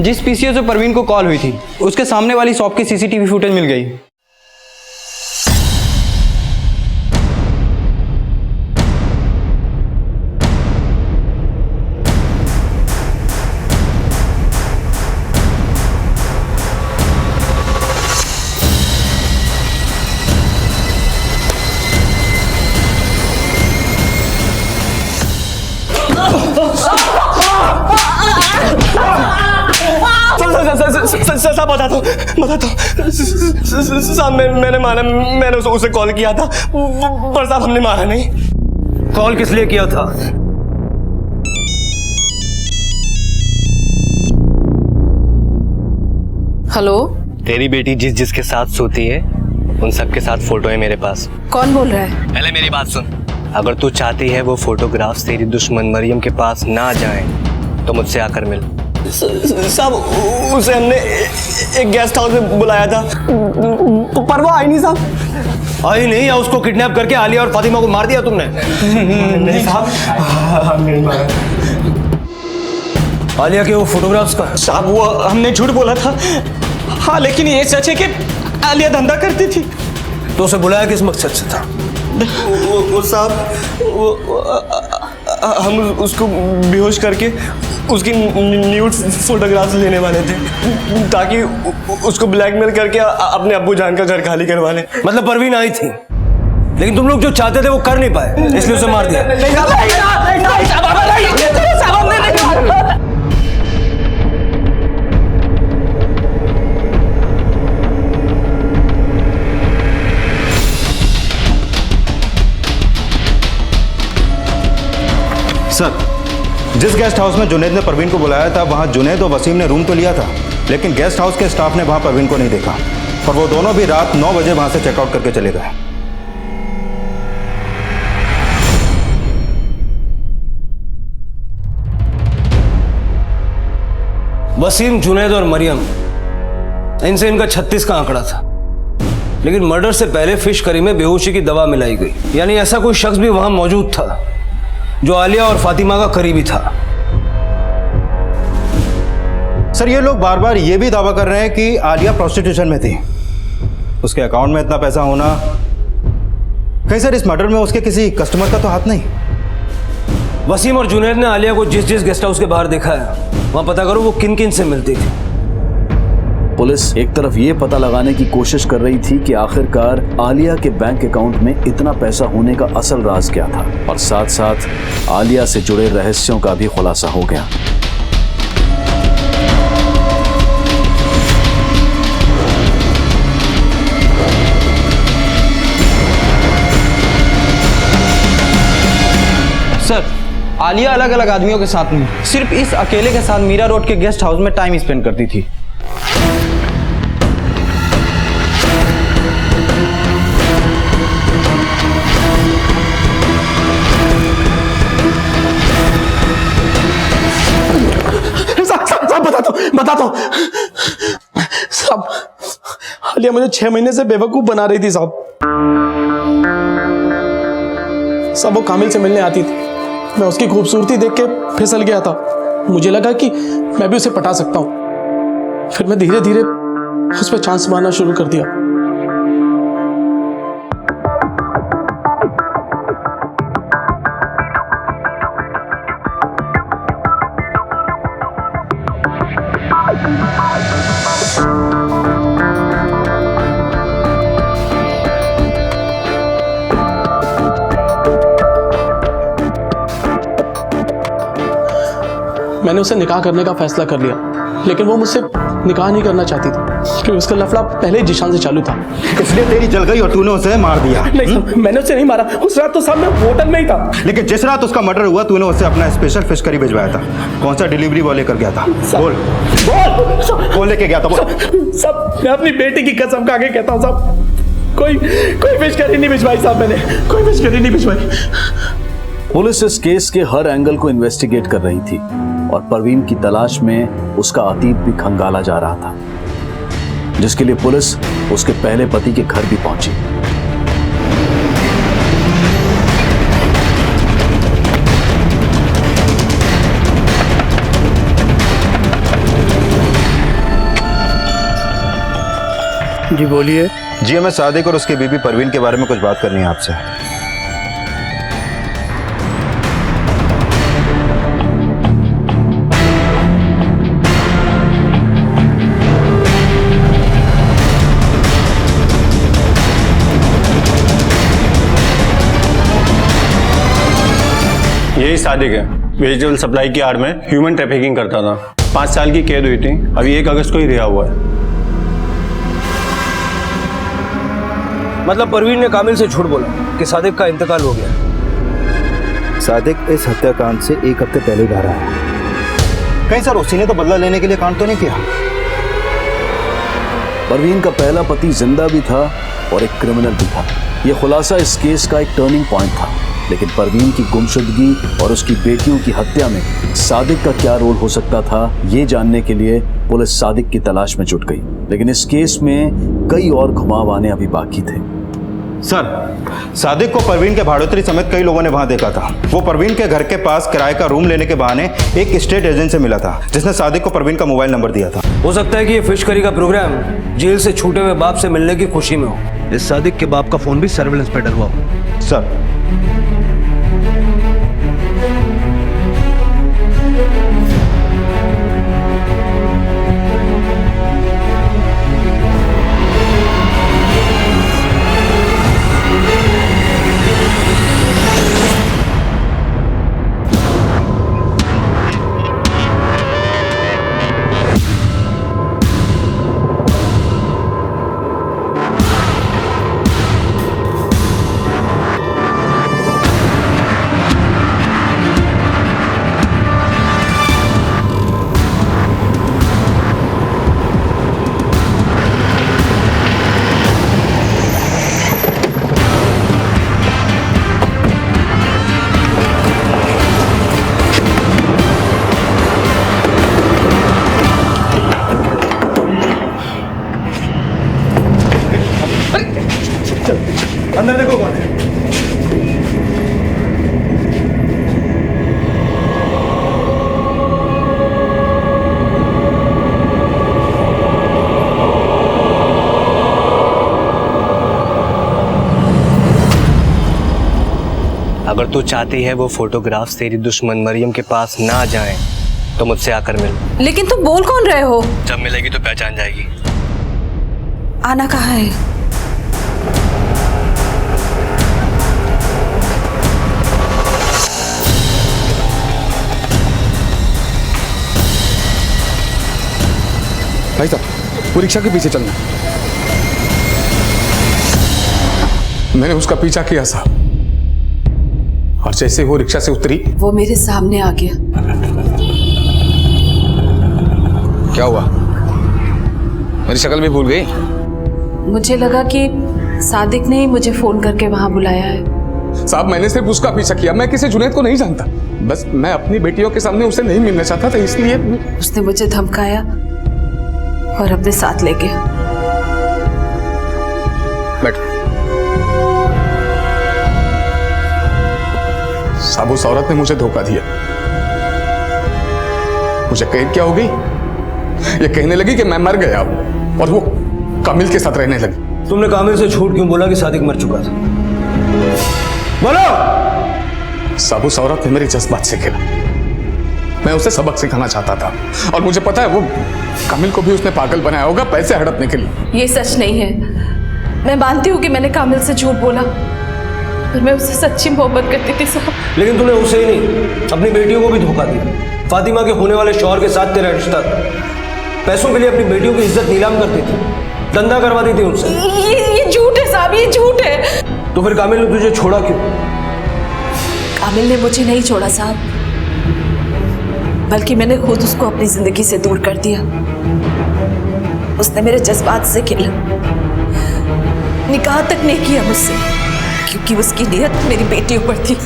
जिस पीसीओ से परवीन को कॉल हुई थी उसके सामने वाली शॉप की सीसीटीवी फुटेज मिल गई। साहब, बताता हूँ साहब, मैंने उसे कॉल किया था, पर साहब हमने मारा नहीं। कॉल किस लिए किया था? हेलो, तेरी बेटी जिसके साथ सोती है उन सबके साथ फोटो है मेरे पास। कौन बोल रहा है? पहले मेरी बात सुन। अगर तू चाहती है वो फोटोग्राफ्स तेरी दुश्मन मरियम के पास ना जाएं, तो मुझसे आकर मिल। साहब, उसे हमने एक गेस्ट हाउस में बुलाया था, पर वो आई नहीं साहब। आई नहीं, या उसको किडनैप करके आलिया और फातिमा को मार दिया तुमने? नहीं साहब, नहीं मारा। आलिया के वो फोटोग्राफ्स का? साहब, वो हमने झूठ बोला था। हाँ, लेकिन ये सच है कि आलिया धंधा करती थी। तो उसे बुलाया किस मकसद से था? वो साहब, हम उसको बेहोश करके उसकी न्यूड फोटोग्राफ्स लेने वाले थे, ताकि उसको ब्लैकमेल करके अपने अब्बू जान का घर खाली करवा लें। मतलब परवीन आई थी, लेकिन तुम लोग जो चाहते थे वो कर नहीं पाए, इसलिए उसे मार दिया। सर, जिस गेस्ट हाउस में जुनैद ने परवीन को बुलाया था वहां जुनैद और वसीम ने रूम तो लिया था, लेकिन गेस्ट हाउस के स्टाफ ने वहां परवीन को नहीं देखा, और वो दोनों भी रात 9 बजे वहां से चेकआउट करके चले गए। वसीम, जुनैद और मरियम, इनसे इनका 36 का आंकड़ा था। लेकिन मर्डर से पहले फिश करी में बेहोशी की दवा मिलाई गई, यानी ऐसा कोई शख्स भी वहां मौजूद था जो आलिया और फातिमा का करीबी था। सर, ये लोग बार बार ये भी दावा कर रहे हैं कि आलिया प्रोस्टिट्यूशन में थी। उसके अकाउंट में इतना पैसा होना, कहीं सर इस मर्डर में उसके किसी कस्टमर का तो हाथ नहीं? वसीम और जुनैद ने आलिया को जिस जिस गेस्ट हाउस के बाहर देखा है, वहां पता करो वो किन किन से मिलती थी। पुलिस एक तरफ ये पता लगाने की कोशिश कर रही थी कि आखिरकार आलिया के बैंक अकाउंट में इतना पैसा होने का असल राज क्या था, और साथ साथ आलिया से जुड़े रहस्यों का भी खुलासा हो गया। सर, आलिया अलग अलग आदमियों के साथ नहीं, सिर्फ इस अकेले के साथ मीरा रोड के गेस्ट हाउस में टाइम स्पेंड करती थी। बता दो साहब, आलिया मुझे 6 महीने से बेवकूफ बना रही थी साहब। वो कामिल से मिलने आती थी, मैं उसकी खूबसूरती देख के फिसल गया था। मुझे लगा कि मैं भी उसे पटा सकता हूं। फिर मैं धीरे धीरे उस पर चांस मारना शुरू कर दिया। मैंने उसे निकाह करने का फैसला कर लिया, लेकिन वो मुझसे निकाह नहीं करना चाहती थी क्योंकि उसका लफड़ा पहले ही जिशान से चालू था। इसलिए तेरी जल गई और तूने उसे मार दिया। नहीं, मैंने उसे नहीं मारा। उस रात तो सामने होटल में ही था। लेकिन जिस रात उसका मर्डर हुआ, तूने उसे अपना स्पेशल फिश करी भिजवाया था। कौन सा डिलीवरी बॉय लेकर गया था? बोल बोल, कौन लेके गया था? बोल। सब मैं अपनी बेटी की कसम खा के कहता हूँ साहब, कोई फिश करी नहीं भिजवाई साहब, मैंने कोई फिश करी नहीं भिजवाई। पुलिस इस केस के हर एंगल को इन्वेस्टिगेट कर रही थी और परवीन की तलाश में उसका अतीत भी खंगाला जा रहा था, जिसके लिए पुलिस उसके पहले पति के घर भी पहुंची। जी बोलिए। जी, हमें सादिक और उसकी बीबी परवीन के बारे में कुछ बात करनी है आपसे। यही सादिक है, वेजिटेबल सप्लाई की आड़ में ह्यूमन ट्रैफिकिंग करता था। 5 साल की कैद हुई थी, अभी 1 अगस्त को ही रिहा हुआ है। मतलब परवीन ने कामिल से झूठ बोला कि सादिक का इंतकाल हो गया। सादिक इस हत्याकांड से 1 हफ्ते पहले घर आया। कहीं सर उसी ने तो बदला लेने के लिए कांड तो नहीं किया? परवीन का पहला पति जिंदा भी था और एक क्रिमिनल भी था। यह खुलासा इस केस का एक टर्निंग पॉइंट था। लेकिन परवीन की गुमशुदगी और उसकी बेटियों की हत्या में सादिक का क्या रोल हो सकता था, ये जानने के लिए पुलिस सादिक की तलाश में जुट गई। लेकिन इस केस में कई और घुमाव आने अभी बाकी थे। सर, सादिक को परवीन के भाड़ोत्री समेत कई लोगों ने वहां देखा था। वो परवीन के घर के पास किराए का रूम लेने के बहाने एक स्टेट एजेंट से मिला था, जिसने सादिक को परवीन का मोबाइल नंबर दिया था। हो सकता है कि ये फिश करी का प्रोग्राम जेल से छूटे हुए बाप से मिलने की खुशी में हो। इस सादिक के बाप का फोन भी सर्विलेंस पे डलवा हो। सर, अंदर देखो कौन है। अगर तू चाहती है वो फोटोग्राफ्स तेरी दुश्मन मरियम के पास ना जाएं, तो मुझसे आकर मिल। लेकिन तुम बोल कौन रहे हो? जब मिलेगी तो पहचान जाएगी। आना कहाँ है? भाई साहब, वो रिक्शा के पीछे चलना। मैंने उसका पीछा किया साहब, और जैसे वो रिक्शा से उतरी, वो मेरे सामने आ गया। क्या हुआ? मेरी शक्ल भी भूल गई? मुझे लगा कि सादिक ने ही मुझे फोन करके वहां बुलाया है। साहब, मैंने सिर्फ उसका पीछा किया, मैं किसी जुनैद को नहीं जानता। बस मैं अपनी बेटियों के सामने उसे नहीं मिलना चाहता था, इसलिए। उसने मुझे धमकाया और अपने साथ ले गया। बैठो। साहब, उस औरत ने मुझे धोखा दिया। मुझे कैद क्या हो गई? ये कहने लगी कि मैं मर गया और वो कामिल के साथ रहने लगी। तुमने कामिल से झूठ क्यों बोला कि सादिक मर चुका था? बोलो। साहब, उस औरत ने मेरे जज्बात से खेला। मैं उसे सबक सिखाना चाहता था, और मुझे पता है वो कामिल को भी उसने पागल बनाया होगा पैसे हड़पने के लिए। ये सच नहीं है। मैं मानती हूँ कि मैंने कामिल से झूठ बोला, पर मैं उससे सच्ची मोहब्बत करती थी साहब। लेकिन तूने उसे ही नहीं, अपनी बेटियों को भी धोखा दिया। फातिमा के होने वाले शौहर के साथ तेरा रिश्ता था। पैसों के लिए अपनी बेटियों की इज्जत नीलाम करती थी, धंधा करवाती थी उनसे। ये झूठ है साहब, ये झूठ है। तो फिर कामिल ने तुझे छोड़ा क्यों? कामिल ने मुझे नहीं छोड़ा साहब, बल्कि मैंने खुद उसको अपनी जिंदगी से दूर कर दिया। उसने मेरे जज्बात से खेला, निकाह तक नहीं किया मुझसे, क्योंकि उसकी नियत मेरी बेटियों पर थी।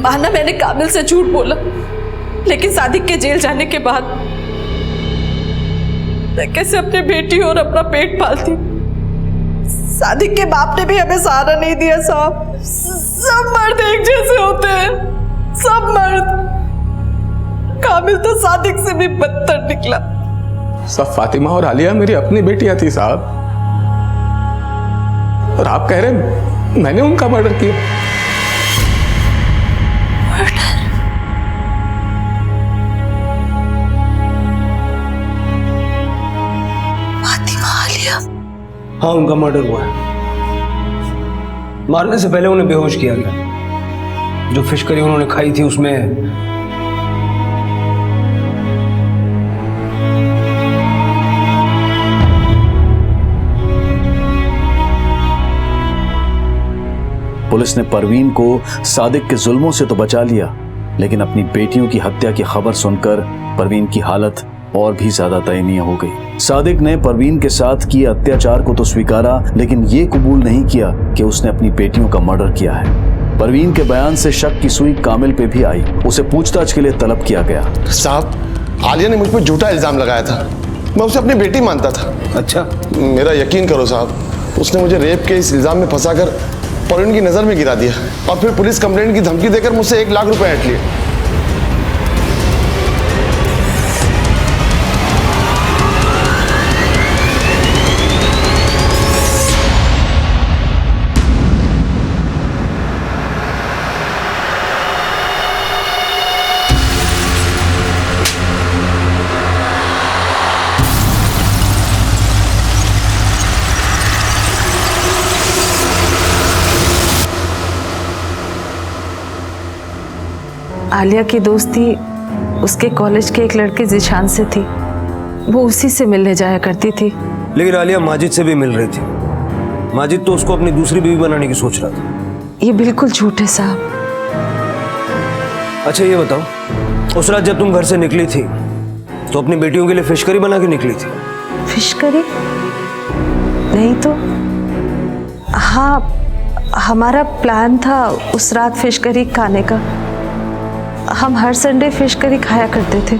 माना मैंने काबिल से झूठ बोला, लेकिन सादिक के जेल जाने के बाद मैं कैसे अपनी बेटी और अपना पेट पालती? सादिक के बाप ने भी हमें सहारा नहीं दिया साहब। सब मर्द एक जैसे होते हैं, सब मर्द। कामिल तो सादिक से भी बदतर निकला। सब फातिमा और आलिया मेरी अपनी बेटियां थी साहब, और आप कह रहे मैंने उनका मर्डर किया? हाँ, उनका मर्डर हुआ है। मारने से पहले उन्हें बेहोश किया गया। जो फिश करी उन्होंने खाई थी उसमें पुलिस ने परवीन को सादिक के जुल्मों से तो बचा लिया, लेकिन अपनी बेटियों की हत्या की खबर सुनकर परवीन की हालत और भी ज्यादा दयनीय हो गई। सादिक ने परवीन के साथ किए अत्याचार को तो स्वीकारा, लेकिन ये कबूल नहीं किया कि उसने अपनी बेटियों का मर्डर किया है। परवीन के बयान से शक की सुई कामिल पे भी आई। उसे पूछताछ के लिए तलब किया गया। साहब, आलिया ने मुझ पर झूठा इल्जाम लगाया था। मैं उसे अपनी बेटी मानता था। अच्छा? मेरा यकीन करो साहब, उसने मुझे रेप के इस इल्जाम में फंसाकर परवीन की नजर में गिरा दिया, और फिर पुलिस कंप्लेंट की धमकी देकर मुझसे 1 लाख रुपए ऐंठ लिए। आलिया की दोस्ती उसके कॉलेज के एक लड़के जिशान से थी। वो उसी से मिलने जाया करती थी। लेकिन आलिया माजिद से भी मिल रही थी। माजिद तो उसको अपनी दूसरी बीवी बनाने की सोच रहा था। ये बिल्कुल झूठ है साहब। अच्छा ये बताओ, उस रात जब तुम घर से निकली थी तो अपनी बेटियों के लिए फिश करी बना के निकली थी? Fish curry? नहीं तो हाँ, हमारा प्लान था उस रात फिश करी खाने का। हम हर संडे फिश करी खाया करते थे।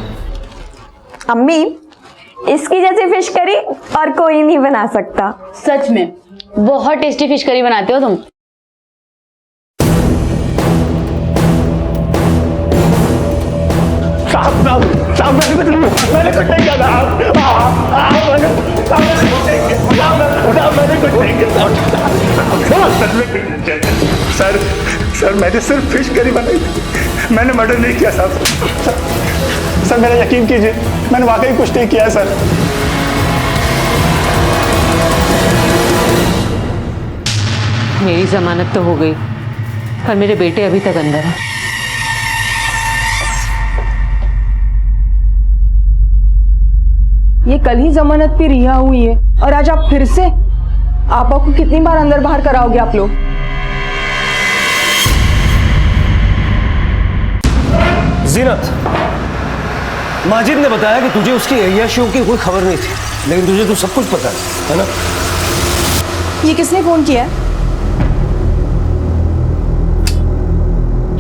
अम्मी, इसकी जैसी फिश करी और कोई नहीं बना सकता। सच में बहुत टेस्टी फिश करी बनाते हो तुम। मैंने कुछ नहीं किया। सर सर मैंने सिर्फ फिश करी बनाई थी, मैंने मर्डर नहीं किया साहब। सर मेरा यकीन कीजिए, मैंने वाकई कुछ नहीं किया सर। मेरी जमानत तो हो गई पर मेरे बेटे अभी तक अंदर हैं। ये कल ही जमानत पे रिहा हुई है और आज आप फिर से, आपा को कितनी बार अंदर बाहर कराओगे आप लोग? जीनत, माजिद ने बताया कि तुझे उसकी अय्याशियों की कोई खबर नहीं थी, लेकिन तुझे तो सब कुछ पता है ना? ये किसने फोन किया?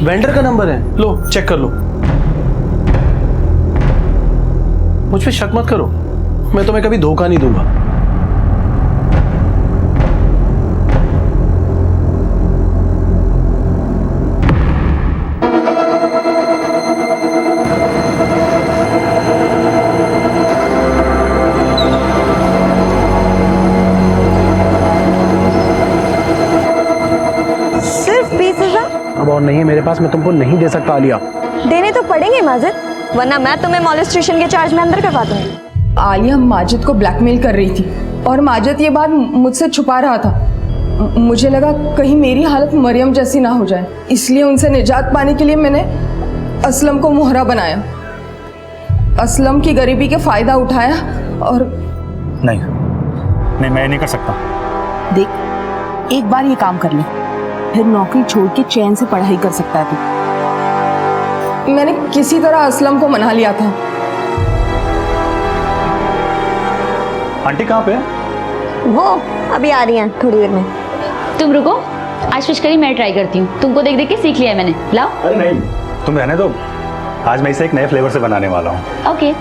वेंडर का नंबर है, लो चेक कर लो। मुझ पे शक मत करो, मैं तुम्हें कभी धोखा नहीं दूंगा। सिर्फ 20,000? अब और नहीं है मेरे पास, मैं तुमको नहीं दे सकता आलिया। देने तो पड़ेंगे माजिद, वरना मैं तुम्हें मॉलेस्टेशन के चार्ज में अंदर करवा दूंगी। आलिया माजिद को ब्लैकमेल कर रही थी और माजिद ये बात मुझसे छुपा रहा था। मुझे लगा कहीं मेरी हालत मरियम जैसी ना हो जाए, इसलिए उनसे निजात पाने के लिए मैंने असलम को मोहरा बनाया। असलम की गरीबी के फायदा उठाया और नहीं, मैं नहीं कर सकता। देख, एक बार ये काम कर ले, फिर नौकरी छोड़ के चैन से पढ़ाई कर सकता है तू। मैंने किसी तरह असलम को मना लिया था। आंटी कहाँ पे? वो अभी आ रही हैं थोड़ी देर में। तुम रुको, आज फिश करी मैं ट्राई करती हूँ। तुमको देख देख के सीख लिया है मैंने। लाओ। अरे नहीं, तुम रहने दो, आज मैं इसे एक नए फ्लेवर से बनाने वाला हूँ। ओके।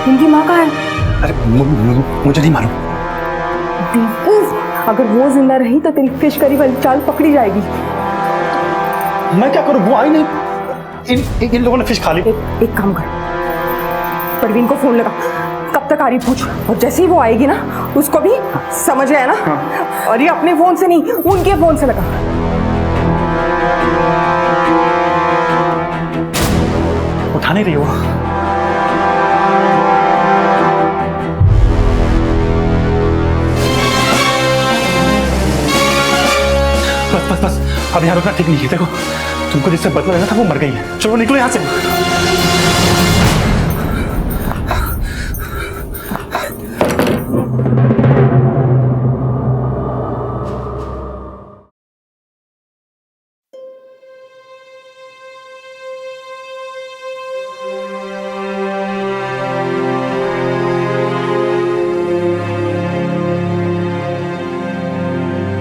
इनकी माँ कहाँ है? अरे मुझे नहीं मालूम। अगर वो जिंदा रही तो तेरी फिश करी वाली चाल पकड़ी जाएगी। मैं क्या करूं, वो आई नहीं। इन लोगों ने फिश खा ली। एक काम कर, परवीन को फोन लगा, कब तक आ रही पूछ, और जैसे ही वो आएगी ना उसको भी समझ गया ना। हाँ। और ये अपने फोन से नहीं, उनके फोन से लगा। उठा नहीं रही वो। बस अब यहाँ रुकना ठीक नहीं है। देखो, तुमको जिससे बदला लेना था वो मर गई है। चलो निकलो यहाँ से।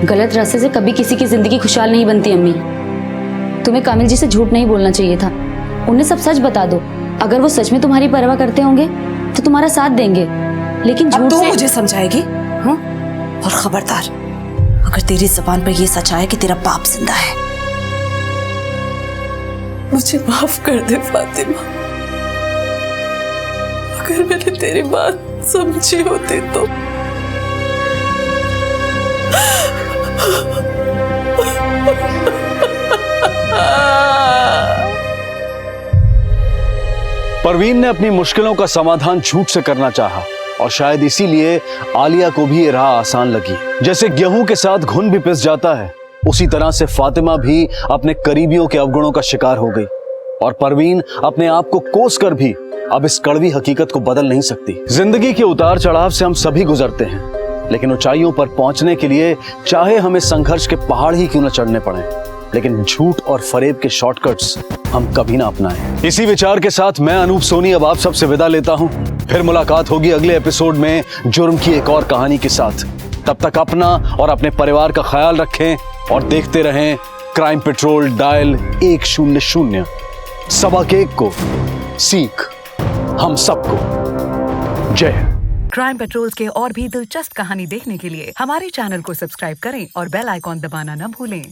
गलत रास्ते से कभी किसी की जिंदगी खुशहाल नहीं बनती अम्मी। तुम्हें कामिल जी से झूठ नहीं बोलना चाहिए था, उन्हें सब सच बता दो। अगर वो सच में तुम्हारी परवाह करते होंगे तो तुम्हारा साथ देंगे, लेकिन झूठ से मुझे समझाएगी। हाँ? और खबरदार, अगर तेरी जबान पर ये सच आया कि तेरा बाप जिंदा है, मुझे माफ कर दे फातिमा। अगर मैंने तेरी बात समझी होती तो। परवीन ने अपनी मुश्किलों का समाधान झूठ से करना चाहा और शायद इसीलिए आलिया को भी ये राह आसान लगी। जैसे गेहूं के साथ घुन भी पिस जाता है, उसी तरह से फातिमा भी अपने करीबियों के अवगुणों का शिकार हो गई और परवीन अपने आप को कोस कर भी अब इस कड़वी हकीकत को बदल नहीं सकती। जिंदगी के उतार चढ़ाव से हम सभी गुजरते हैं, लेकिन ऊंचाइयों पर पहुंचने के लिए चाहे हमें संघर्ष के पहाड़ ही क्यों न चढ़ने पड़े, लेकिन झूठ और फरेब के शॉर्टकट्स हम कभी ना अपनाएं। इसी विचार के साथ मैं अनूप सोनी अब आप सबसे विदा लेता हूं। फिर मुलाकात होगी अगले एपिसोड में जुर्म की एक और कहानी के साथ। तब तक अपना और अपने परिवार का ख्याल रखें और देखते रहें क्राइम पेट्रोल डायल 100। सबक एक को सीख हम सबको। जय। क्राइम पेट्रोल के और भी दिलचस्प कहानी देखने के लिए हमारे चैनल को सब्सक्राइब करें और बेल आइकॉन दबाना न भूलें।